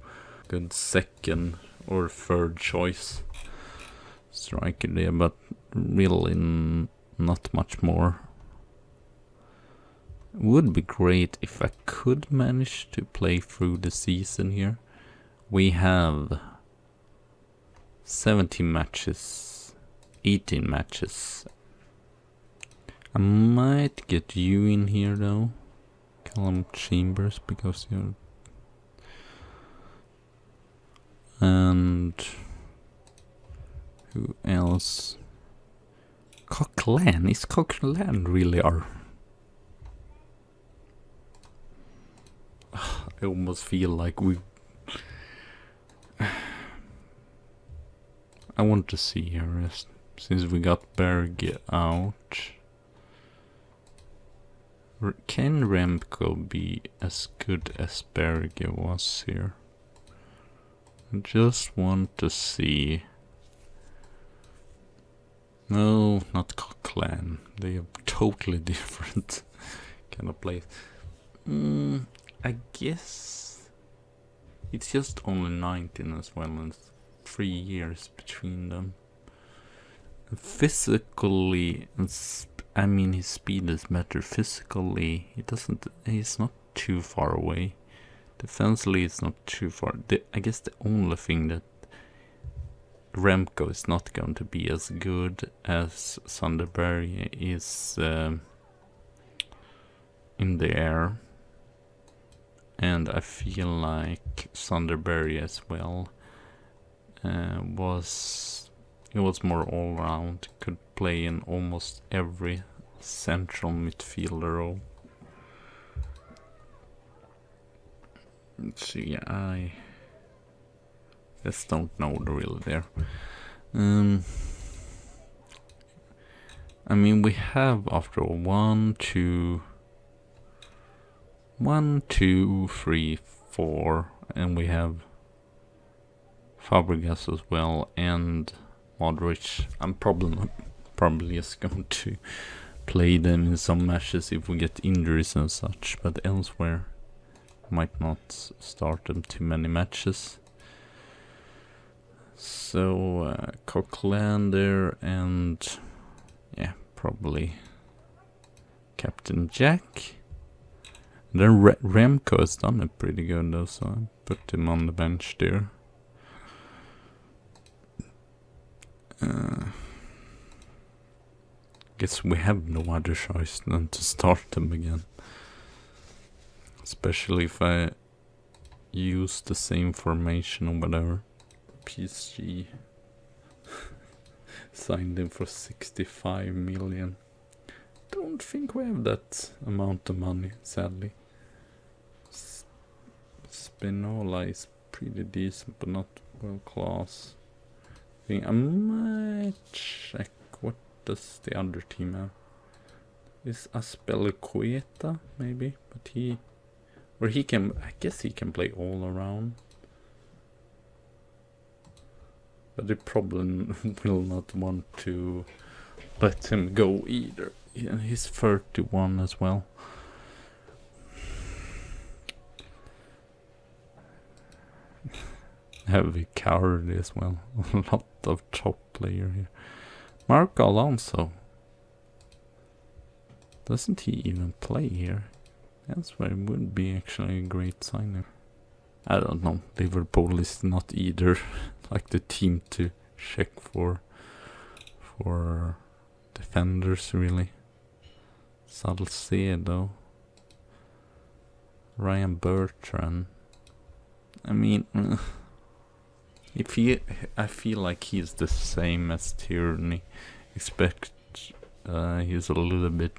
Good second or third choice striker there, but really not much more. Would be great if I could manage to play through the season here. We have 17 matches, 18 matches. I might get you in here though, Callum Chambers, because you're... And who else? Coquelin? Is Coquelin really our... I almost feel like we... I want to see here, since we got Berg out. Can Remco be as good as Berg was here? I just want to see. No, not Coquelin. They are totally different kind of players. I guess it's just only 19 as well, and 3 years between them. Physically, I mean, his speed is better. Physically, he's not too far away. Defensively, it's not too far. I guess the only thing that Remco is not going to be as good as Sunderberg is in the air. And I feel like Sunderberg as well was more all round, could play in almost every central midfielder role. Let's see, I just don't know really there. I mean, we have after all 1, 2, 3, 4, and we have Fabregas as well, and Modric. I'm probably just going to play them in some matches if we get injuries and such, but elsewhere might not start them too many matches. So Coquelin there, and yeah, probably Captain Jack. And then Remco has done it pretty good though, so I put him on the bench there. Guess we have no other choice than to start them again. Especially if I use the same formation or whatever. PSG signed him for 65 million. Don't think we have that amount of money, sadly. Spinola is pretty decent, but not world class. I might check what does the other team have. Is Aspilicueta maybe, but I guess he can play all around. But they probably will not want to let him go either. Yeah, he's 31 as well. Heavy cowardly as well. A lot of top player here. Marco Alonso. Doesn't he even play here? That's where it would be actually a great signing. I don't know. Liverpool is not either like the team to check for defenders really. Salcedo. Ryan Bertrand. I mean, I feel like he's the same as Tierney. Expect he's a little bit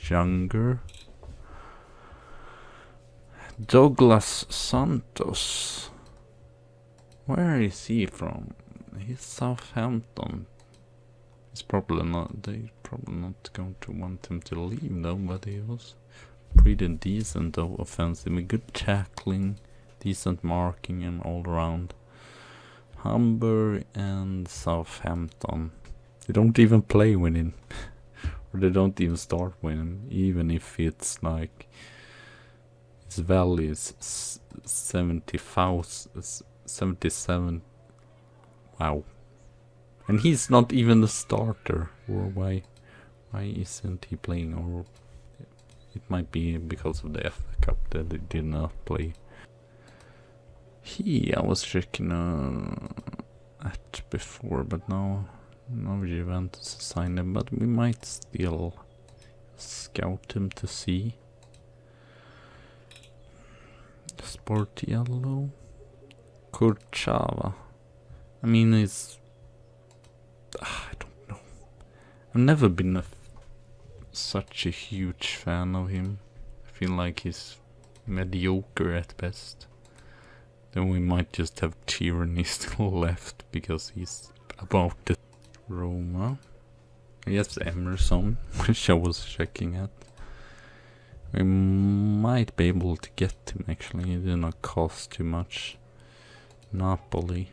younger. Douglas Santos. Where is he from? He's Southampton. They're probably not going to want him to leave though, but he was pretty decent though, offensive, with good tackling, decent marking and all around. Hamburg and Southampton, they don't even play with him. Or they don't even start with him, even if it's like his value is 77. Wow. And he's not even the starter. Or why isn't he playing? Or it might be because of the FA Cup that he did not play. I was checking at before, but now Juventus signed him, but we might still scout him to see. Sport yellow. Kurchava. I mean, I don't know. I've never been such a huge fan of him. I feel like he's mediocre at best. Then we might just have Tyranny still left because he's about the Roma. Yes, Emerson, which I was checking at. We might be able to get him actually, it did not cost too much. Napoli.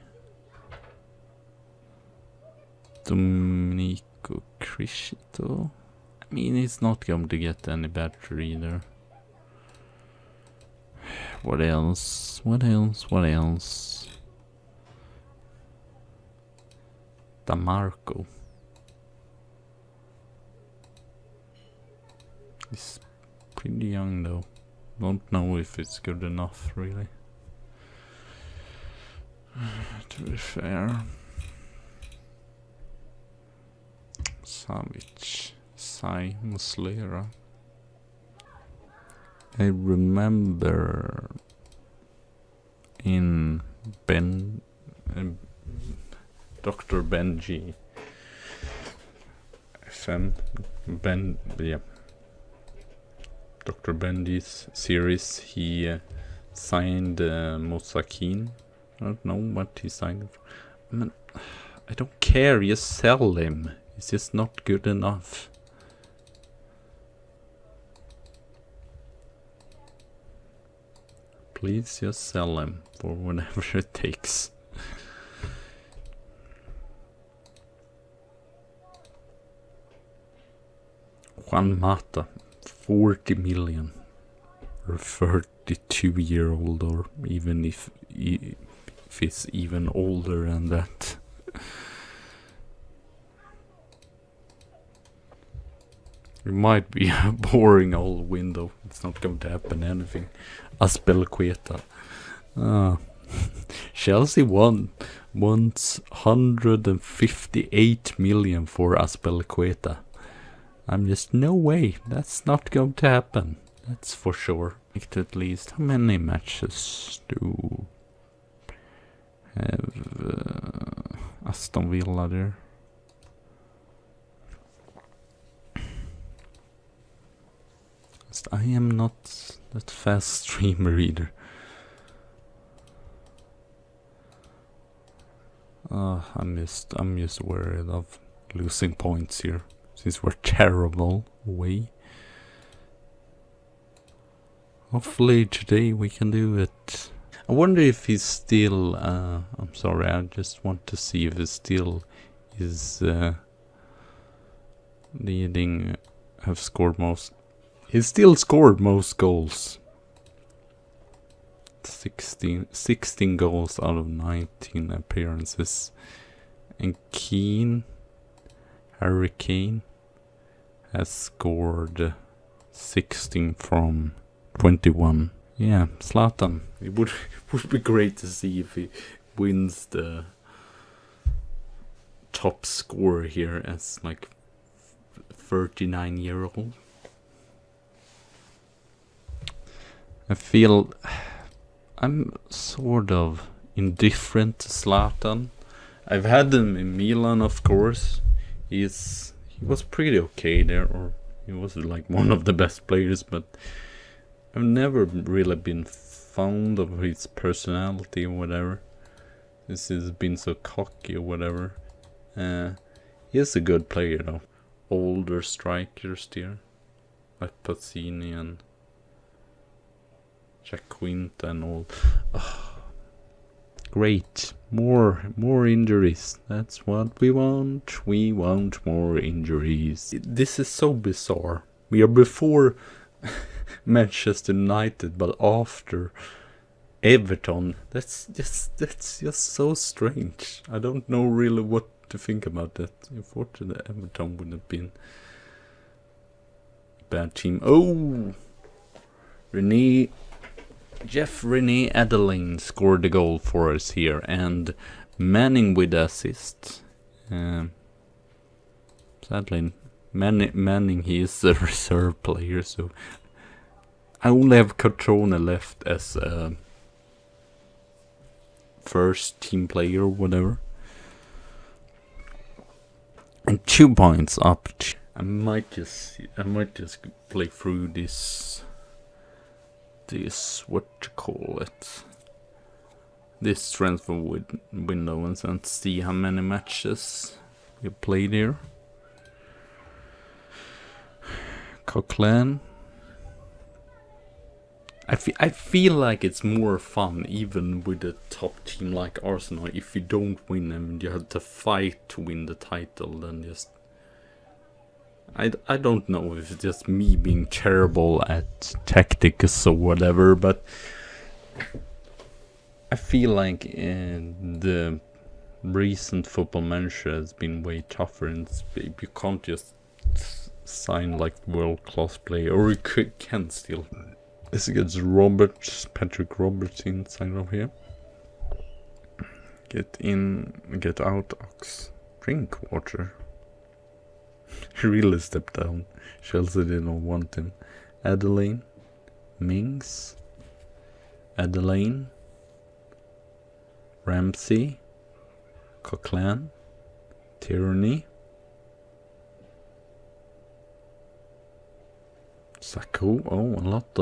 Domenico Criscito. I mean, he's not going to get any better either. What else? Damarco. He's pretty young though. Don't know if it's good enough really. To be fair. Savic. Sai Muslera. I remember in Dr. Benji Dr. Benji's series, he signed Mosakin. I don't know what he signed for. I mean, I don't care, just sell him. He's just not good enough. Please just sell him for whatever it takes. Juan Mata, 40 million. Or 32-year-old, or even if it's even older than that. It might be a boring old window. It's not going to happen anything. Azpilicueta. Chelsea wants 158 million for Azpilicueta. I'm just, no way. That's not going to happen. That's for sure. At least, how many matches do have Aston Villa there? I am not that fast streamer either. I'm just worried of losing points here, since we're terrible away. Hopefully today we can do it. I wonder if he's still, I'm sorry, I just want to see if he still is leading, have scored most. He still scored most goals. 16 goals out of 19 appearances. And Harry Kane has scored 16 from 21. Yeah, Zlatan. It would be great to see if he wins the top scorer here as like 39-year-old. I feel I'm sort of indifferent to Zlatan. I've had him in Milan, of course. He was pretty okay there, or he was like one of the best players, but I've never really been fond of his personality or whatever. This has been so cocky or whatever. He is a good player though. Older strikers there, like Pazzini and Jack Quint and all. Great. More injuries. That's what we want. We want more injuries. This is so bizarre. We are before Manchester United, but after Everton. That's just so strange. I don't know really what to think about that. Unfortunately, Everton would have been a bad team. Oh, Jeff René Adeline scored the goal for us here, and Manning with the assist. Sadly, Manning, he is a reserve player, so I only have Cotrone left as a first team player or whatever. And 2 points up. I might just play through this what you call it, this transfer window and see how many matches we played here. Coquelin. I feel like it's more fun even with a top team like Arsenal. If you don't win and you have to fight to win the title, then just I don't know if it's just me being terrible at tactics or whatever, but I feel like the recent Football Manager has been way tougher, and you can't just sign like world-class player, or you can still. This gets Patrick Roberts inside of here. Get in, get out, Ox. Drink water. He really stepped down. Chelsea didn't want him. Adeline. Mings. Adeline. Ramsey. Coquelin. Tierney. Sacco. Oh, a lot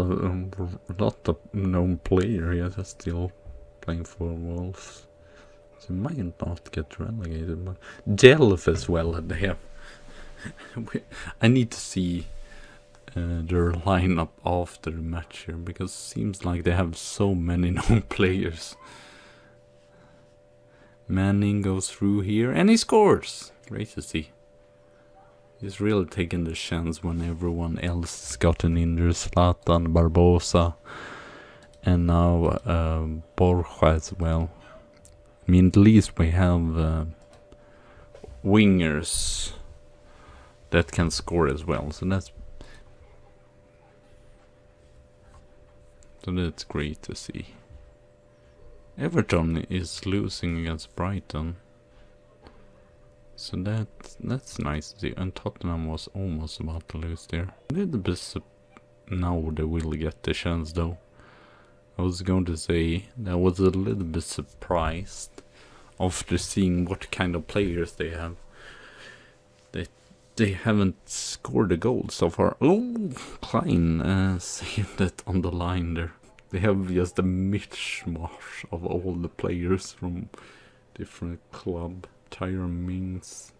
of known player here that's still playing for Wolves. So might not get relegated, but Delph as well. They have. I need to see their lineup after the match here, because it seems like they have so many known players. Manning goes through here and he scores. Great to see. He's really taking the chance when everyone else has gotten injured. Zlatan, Barbosa, and now Borja as well. I mean, at least we have wingers that can score as well, so that's great to see. Everton is losing against Brighton, so that's nice to see. And Tottenham was almost about to lose there. A little bit now they will get the chance though. I was going to say that I was a little bit surprised after seeing what kind of players they have. They haven't scored a goal so far. Oh, Klein saved it on the line there. They have just a mishmash of all the players from different club. Tyron Mings,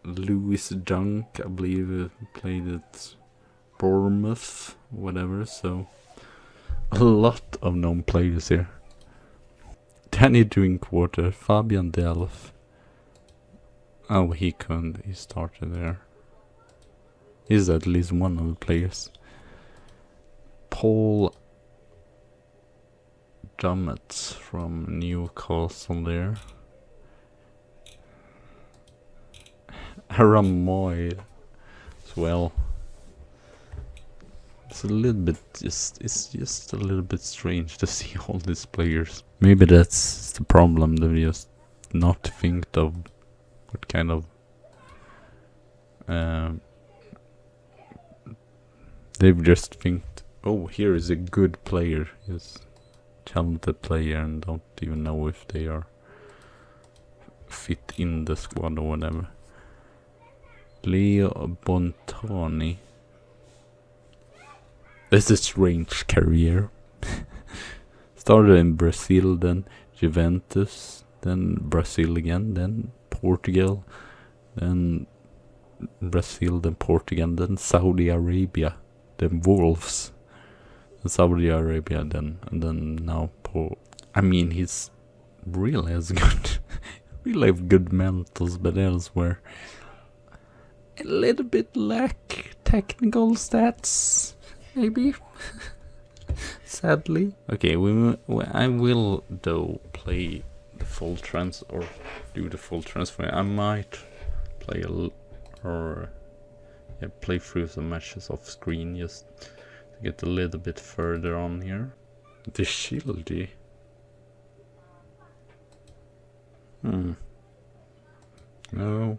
Lewis Dunk, I believe played at Bournemouth, whatever. So a lot of known players here. Danny Drinkwater, Fabian Delph. Oh, he couldn't. He started there. He's at least one of the players. Paul Dummett from Newcastle there. Aaron Moy as well. It's a little bit it's just a little bit strange to see all these players. Maybe that's the problem. They just not think of what kind of they've just think, oh, here is a good player, yes, talented player, and don't even know if they are fit in the squad or whatever. Leo Bontani. This is a strange career. Started in Brazil, then Juventus, then Brazil again, then Portugal, then Brazil, then Portugal, then Saudi Arabia, then Wolves. Saudi Arabia, then and then now I mean, he's really has good, really have good mentals, but elsewhere a little bit lack technical stats, maybe. Sadly. Okay, I will though play the full do the full transfer. I might play play through some matches off screen just to get a little bit further on here. The Shieldy. No,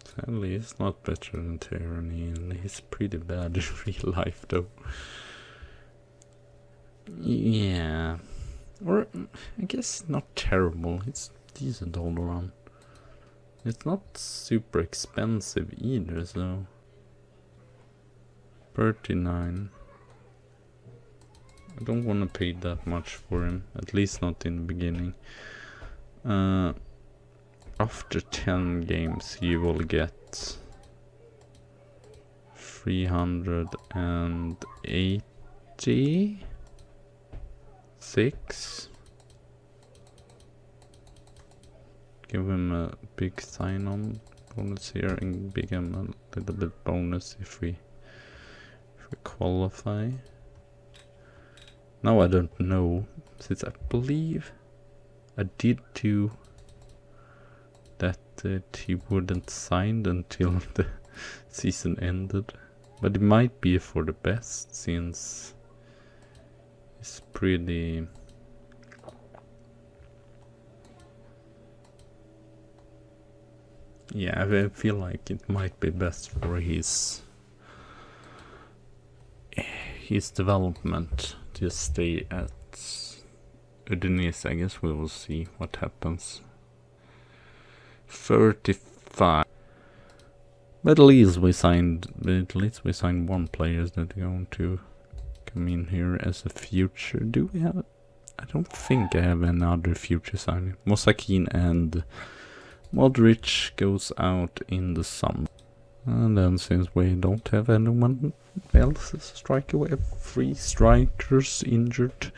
sadly he's not better than Tyranny, and he's pretty bad in real life though. Yeah, or I guess not terrible, it's decent all around. It's not super expensive either, so 39. I don't want to pay that much for him, at least not in the beginning. After 10 games you will get 386. Give him a big sign-on bonus here and give him a little bit bonus if we qualify. Now I don't know, since I believe I did do that he wouldn't sign until the season ended, but it might be for the best since it's pretty. Yeah, I feel like it might be best for his development to stay at Udinese. I guess we will see what happens. 35. But at least we signed one player that's going to come in here as a future. Do we have? I don't think I have another future signing. Mosakin and Modric goes out in the summer. And then since we don't have anyone else as a striker, we have 3 strikers injured.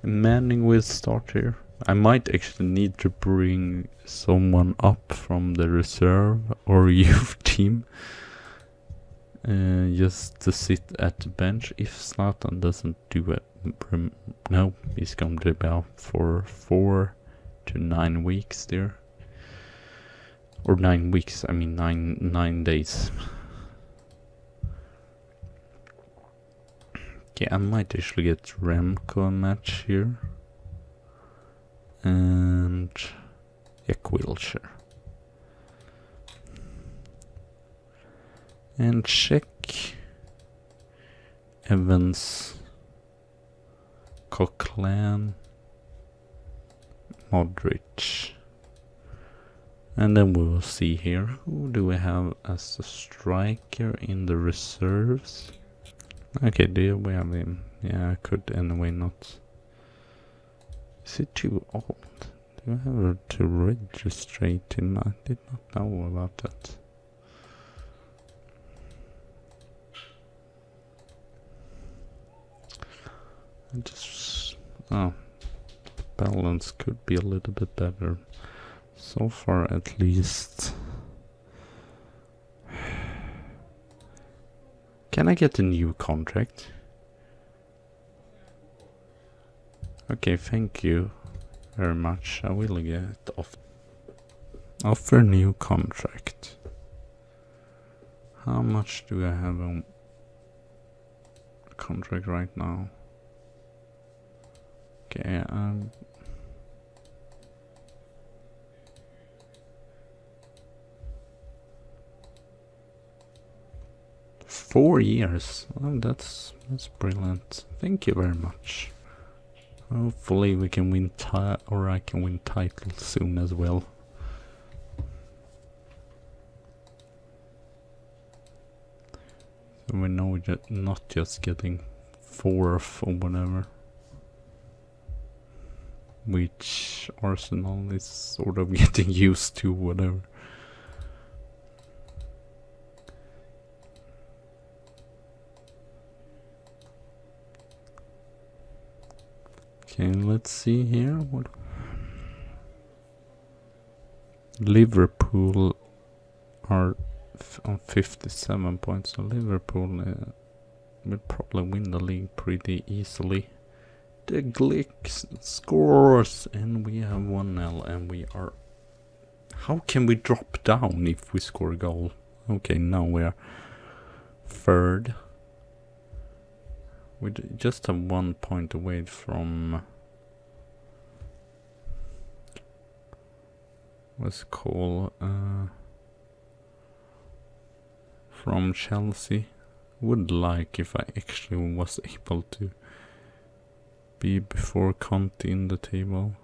Manning will start here. I might actually need to bring someone up from the reserve or youth team just to sit at the bench if Zlatan doesn't do it. No, he's going to be out for 4 to 9 weeks there. Or 9 weeks, I mean 9 days. Okay, I might actually get Remco a match here. And Wilshire. And check Evans, Coquelin, Modric. And then we will see here, who do we have as a striker in the reserves? Okay, there we have him. Yeah, I could anyway not. Is he too old? Do I have to registrate him? I did not know about that. Balance could be a little bit better. So far, at least. Can I get a new contract? Okay, thank you very much. I will get offer new contract. How much do I have on contract right now? Okay, 4 years. Oh, that's brilliant. Thank you very much. Hopefully we can win or I can win titles soon as well. So we know we're not just getting 4th or whatever. Which Arsenal is sort of getting used to, whatever. Okay, let's see here. What Liverpool are on 57 points, so Liverpool will probably win the league pretty easily. The Glick scores, and we have 1-0, and we are... How can we drop down if we score a goal? Okay, now we are third. We just have 1 point away from... What's it called? From Chelsea. Would like if I actually was able to be before Conte in the table,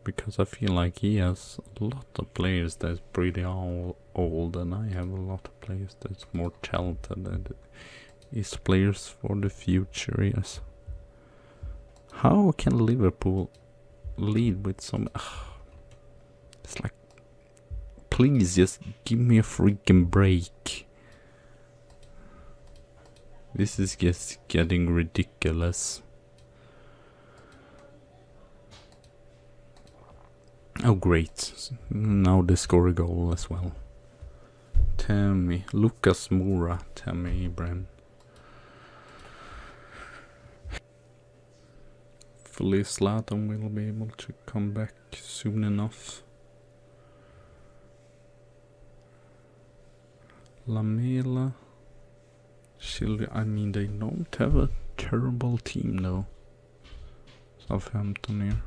because I feel like he has a lot of players that's pretty old, and I have a lot of players that's more talented, and is players for the future. Yes. How can Liverpool lead with some... It's like, please just give me a freaking break. This is just getting ridiculous. Oh great, now they score a goal as well. Tammy, Lucas Moura, Tammy Abraham. Hopefully Zlatan will be able to come back soon enough. Lamela. I mean, they don't have a terrible team though. Southampton here.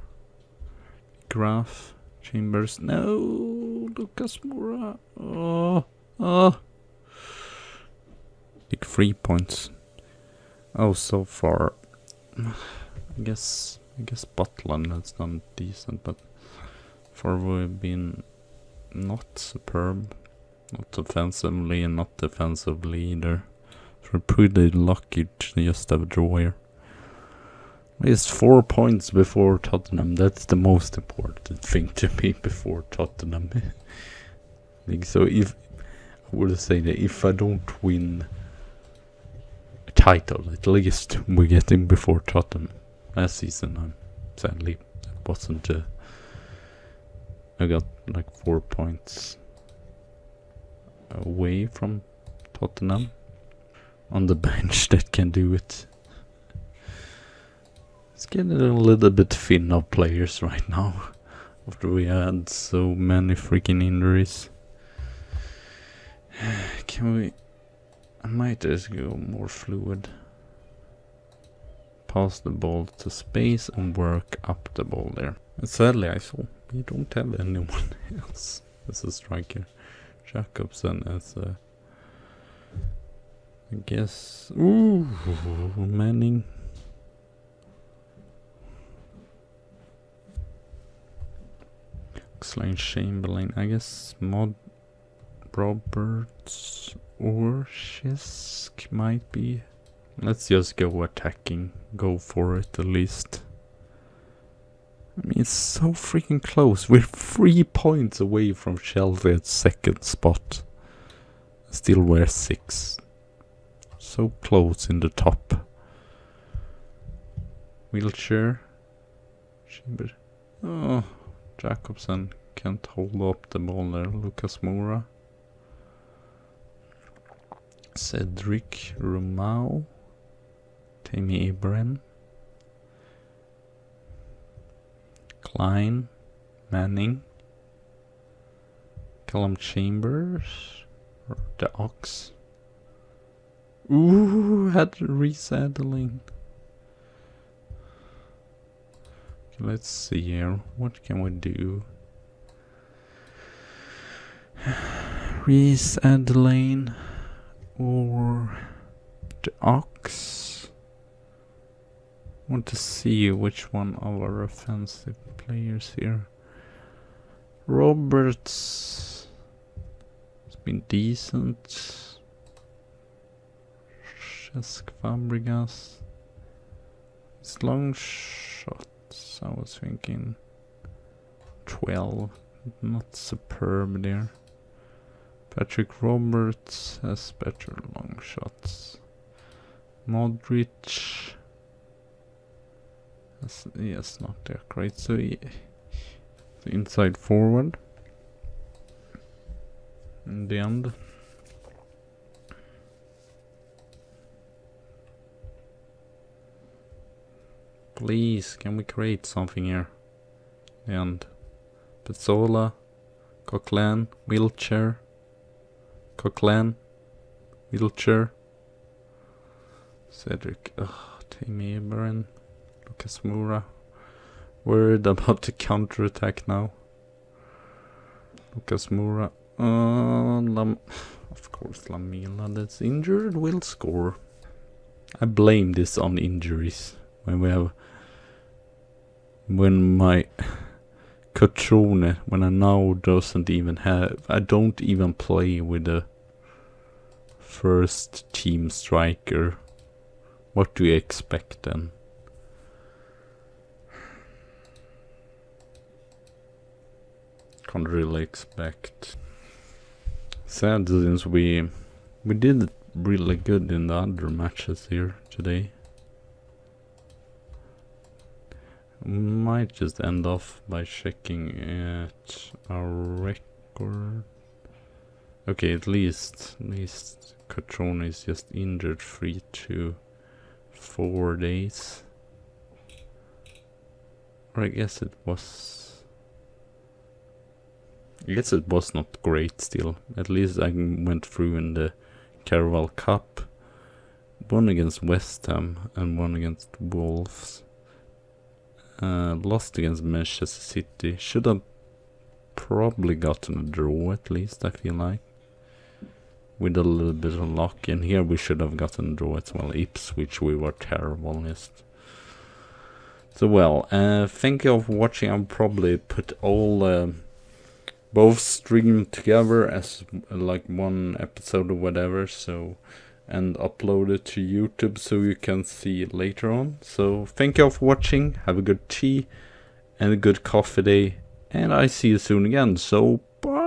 Graf, Chambers, no, Lucas Moura. Oh. Like 3 points. Oh, so far. I guess Butland has done decent, but far we've been not superb. Not offensively and not defensively either. So we're pretty lucky to just have a draw here. It's 4 points before Tottenham. That's the most important thing to me before Tottenham. Like, so if I would say that if I don't win a title, at least we're getting before Tottenham. Last season, sadly, that wasn't. I got like 4 points away from Tottenham on the bench that can do it. It's getting a little bit thin of players right now after we had so many freaking injuries. Can we... I might just go more fluid. Pass the ball to space and work up the ball there. And sadly I saw we don't have anyone else as a striker. Jacobson as a... I guess... Ooh, Manning. Chamberlain, I guess Roberts or Shisk might be. Let's just go attacking. Go for it at least. I mean, it's so freaking close. We're 3 points away from Chelsea at second spot. Still we're 6. So close in the top. Wheelchair. Chamber. Oh. Jacobson can't hold up the ball there. Lucas Moura. Cedric Romao. Tammy Abraham. Klein. Manning. Callum Chambers. Or the Ox. Ooh, had resaddling. Let's see here. What can we do? Reese Adelaine or the Ox. Want to see which one of our offensive players here. Roberts has been decent. Cesc Fabregas. It's long shot. I was thinking 12, not superb there. Patrick Roberts has better long shots. Modric, Yes, not that great. So inside forward. In the end. Please, can we create something here? And Pizzola, Coquelin, wheelchair, Coquelin, wheelchair, Cedric, Timmy Eberin, Lucas Moura. Worried about the counter-attack now. Lucas Moura, of course Lamela that's injured will score. I blame this on injuries. When my Cotrone, when I now doesn't even have, I don't even play with the first team striker. What do you expect then? Can't really expect. Sad since we did really good in the other matches here today. Might just end off by checking at our record. Okay, at least Cotrone is just injured 3 to 4 days. Or I guess it was not great still. At least I went through in the Carabao Cup. One against West Ham and one against Wolves. Lost against Manchester City. Should have probably gotten a draw at least, I feel like. With a little bit of luck. And here we should have gotten a draw as well. Ipswich, we were terrible. So well, thank you for watching. I'll probably put all both stream together as like one episode or whatever. So, and upload it to YouTube so you can see it later on. So thank you all for watching. Have a good tea and a good coffee day. And I see you soon again. So bye.